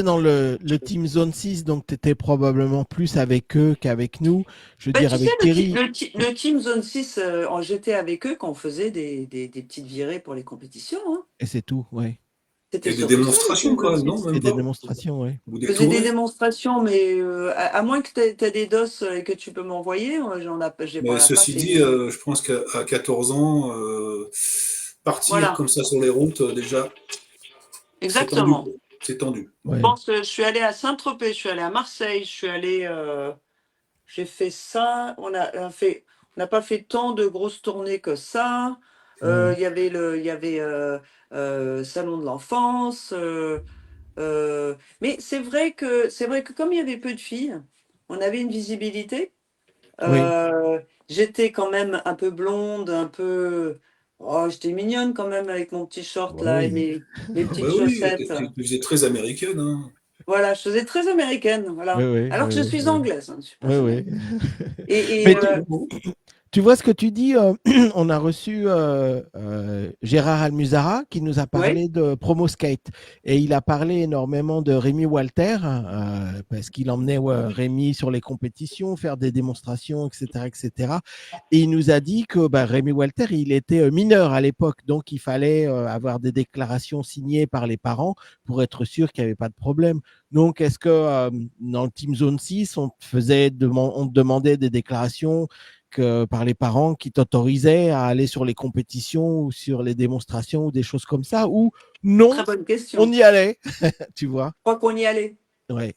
dans le Team Zone 6, donc tu étais probablement plus avec eux qu'avec nous. Je veux Ben, dire, tu sais, avec Thierry, le Team Zone 6, j'étais avec eux quand on faisait des petites virées pour les compétitions, hein. et c'est tout, ouais. C'était et des surtout ça, le démonstrations, Team Zone quoi, non, 6. même Et des pas. démonstrations, ouais. Ou Je des faisais des tournées. démonstrations, mais à moins que tu aies des DOS et que tu peux m'envoyer, Mais on n'a pas ceci fait dit, une. je pense qu'à 14 ans, partir Voilà, comme ça sur les routes, déjà, c'est tendu. exactement. C'est tendu. Je Ouais. pense que je suis allée à Saint-Tropez, je suis allée à Marseille, je suis allée. J'ai fait ça. On n'a pas fait tant de grosses tournées que ça. Ouais. Il y avait Salon de l'enfance. Mais c'est vrai que comme il y avait peu de filles, on avait une visibilité. Oui. J'étais quand même un peu blonde, un peu. Oh, j'étais mignonne quand même avec mon petit short Bah là et oui. mes Ah bah petites oui, chaussettes. tu faisais très américaine, hein. Voilà, je faisais très américaine, Oui, voilà. oui, Alors oui, que je oui, suis oui. anglaise, hein, je ne suis Oui, pas oui. américaine. Et, Mais et, tu vois ce que tu dis, on a reçu Gérard Almuzara qui nous a ouais, parlé de Promo Skate et il a parlé énormément de Rémi Walter parce qu'il emmenait Rémi sur les compétitions, faire des démonstrations, etc., etc. Et il nous a dit que Rémi Walter, il était mineur à l'époque, donc il fallait avoir des déclarations signées par les parents pour être sûr qu'il n'y avait pas de problème. Donc, est-ce que dans le Team Zone 6, on te demandait des déclarations par les parents qui t'autorisaient à aller sur les compétitions ou sur les démonstrations ou des choses comme ça, ou non, très bonne on question. y allait, tu vois? Je crois qu'on y allait. Ouais.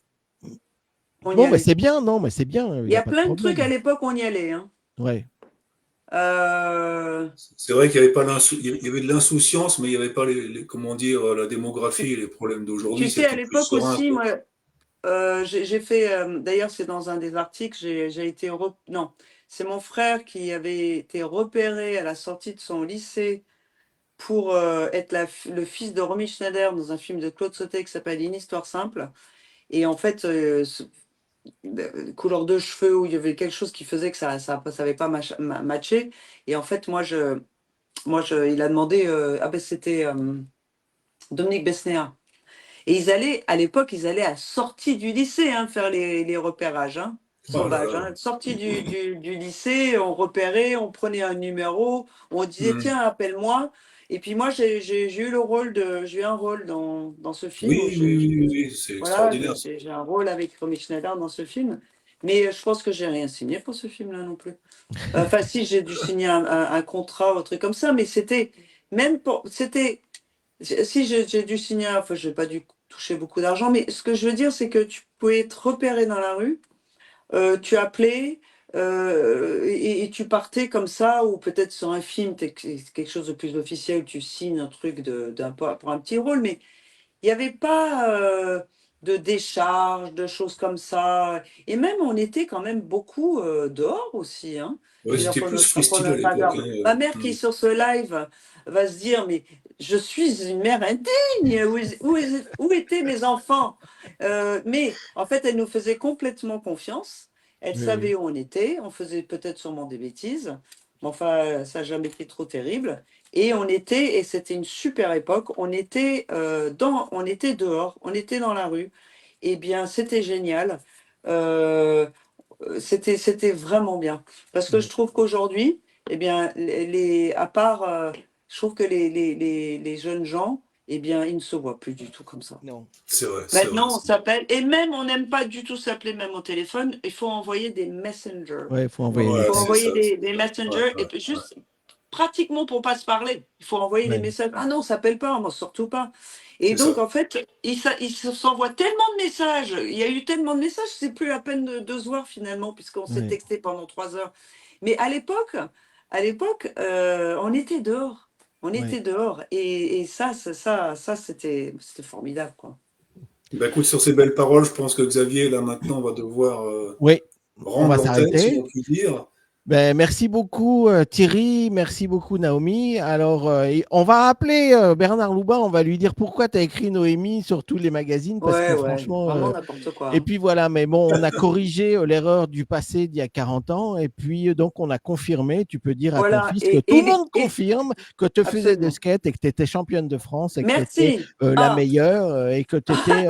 On y Bon, mais allait. c'est bien, non, mais c'est bien. Il Il y y a a pas de plein de trucs à problème. l'époque, on y allait. Hein. Ouais. C'est vrai qu'il y avait pas il y avait de l'insouciance, mais il n'y avait pas comment dire, la démographie et les problèmes Tu d'aujourd'hui. sais, à C'était plus l'époque serein, aussi, quoi. moi, j'ai fait, d'ailleurs, c'est dans un des articles, j'ai été, non, c'est mon frère qui avait été repéré à la sortie de son lycée pour être le fils de Romy Schneider dans un film de Claude Sautet qui s'appelle Une histoire simple. Et en fait, couleur de cheveux, où il y avait quelque chose qui faisait que ça savait pas matché. Et en fait, il a demandé, ah ben c'était Dominique Besnéard. Et à l'époque, ils allaient à sortie du lycée hein, faire les repérages hein, Oh là sauvages. là. Hein. Sortie du lycée, on repérait, on prenait un numéro, on disait Hmm. tiens, appelle-moi. Et puis moi, j'ai eu j'ai eu un rôle dans ce film où Oui, oui, oui, oui, oui, c'est voilà, extraordinaire. j'ai un rôle avec Romy Schneider dans ce film. Mais je pense que j'ai rien signé pour ce film-là non plus. Enfin, si, j'ai dû signer un contrat ou un truc comme ça, mais si j'ai dû signer, enfin, j'ai pas dû toucher beaucoup d'argent, mais ce que je veux dire, c'est que tu pouvais être repéré dans la rue, tu appelais et tu partais comme ça, ou peut-être sur un film, quelque chose de plus officiel, tu signes un truc pour un petit rôle, mais il n'y avait pas de décharge, de choses comme ça. Et même, on était quand même beaucoup dehors aussi. Hein. Ouais, Je veux dire, c'était plus freestyle à l'époque. Hein. Ma mère qui est sur ce live va se dire, mais je suis une mère indigne. Où étaient mes enfants mais en fait, elle nous faisait complètement confiance. Elle Oui, oui. savait où on était. On faisait peut-être sûrement des bêtises. Mais enfin, ça n'a jamais été trop terrible. Et c'était une super époque, on était dehors, on était dans la rue. Eh bien, c'était génial. Euh, c'était vraiment bien. Parce que je Ouais. trouve qu'aujourd'hui, eh bien, à part, je trouve que les jeunes gens, eh bien, ils ne se voient plus du tout comme ça. Non. C'est vrai, c'est vrai. Maintenant, on s'appelle, et même, on n'aime pas du tout s'appeler même au téléphone, il faut envoyer des messengers. Ouais, il faut envoyer des Il Ouais, faut c'est textes. envoyer ça. des Ouais, messengers et ouais, puis ouais. juste pratiquement pour pas se parler. Il faut envoyer des Ouais. messages. Ah non, on s'appelle pas, moi surtout pas. Et C'est donc ça. en fait, il s'envoie tellement de messages. Il y a eu tellement de messages, c'est plus la peine de se voir finalement puisqu'on s'est Ouais. texté pendant 3 heures. Mais à l'époque, on était dehors. On Ouais. était dehors et ça c'était formidable quoi. Bah, écoute, sur ces belles paroles, je pense que Xavier, là, maintenant, va devoir Oui, on rendre va l'antenne, si s'arrêter. on peut dire. Ben, merci beaucoup Thierry, merci beaucoup Naomi. Alors, on va appeler Bernard Loubin, on va lui dire pourquoi tu as écrit Noémie sur tous les magazines, parce que Ouais, franchement, vraiment n'importe quoi. et Hein. puis voilà, mais bon, on a corrigé l'erreur du passé d'il y a 40 ans, et puis donc on a confirmé, tu peux dire à ton Voilà, fils que tout le monde et confirme que tu faisais de absolument. skate et que tu étais championne de France et que tu étais Merci. la Ah, meilleure et que tu étais,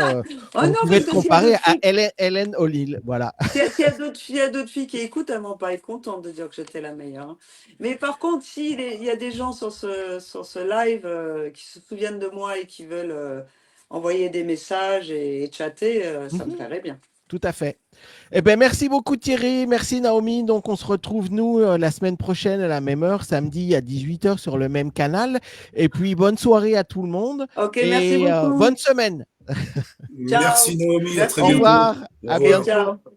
oh on non, pouvait parce te que s'il y a comparer d'autres à filles, Hélène O'Neill. Voilà. s'il y a d'autres filles qui écoutent, elles vont pas être contentes de dire que j'étais la meilleure. Hein. Mais par contre, il y a des gens sur ce live qui se souviennent de moi et qui veulent envoyer des messages et chatter, ça me plairait bien. Tout à fait. Eh ben, merci beaucoup Thierry, merci Naomi. Donc on se retrouve nous la semaine prochaine à la même heure, samedi à 18h sur le même canal. Et puis bonne soirée à tout le monde Ok, merci et bonne beaucoup. semaine. Merci Ciao. Naomi, à très Au Merci. bientôt. revoir, Au à Ok, revoir. bientôt. ciao.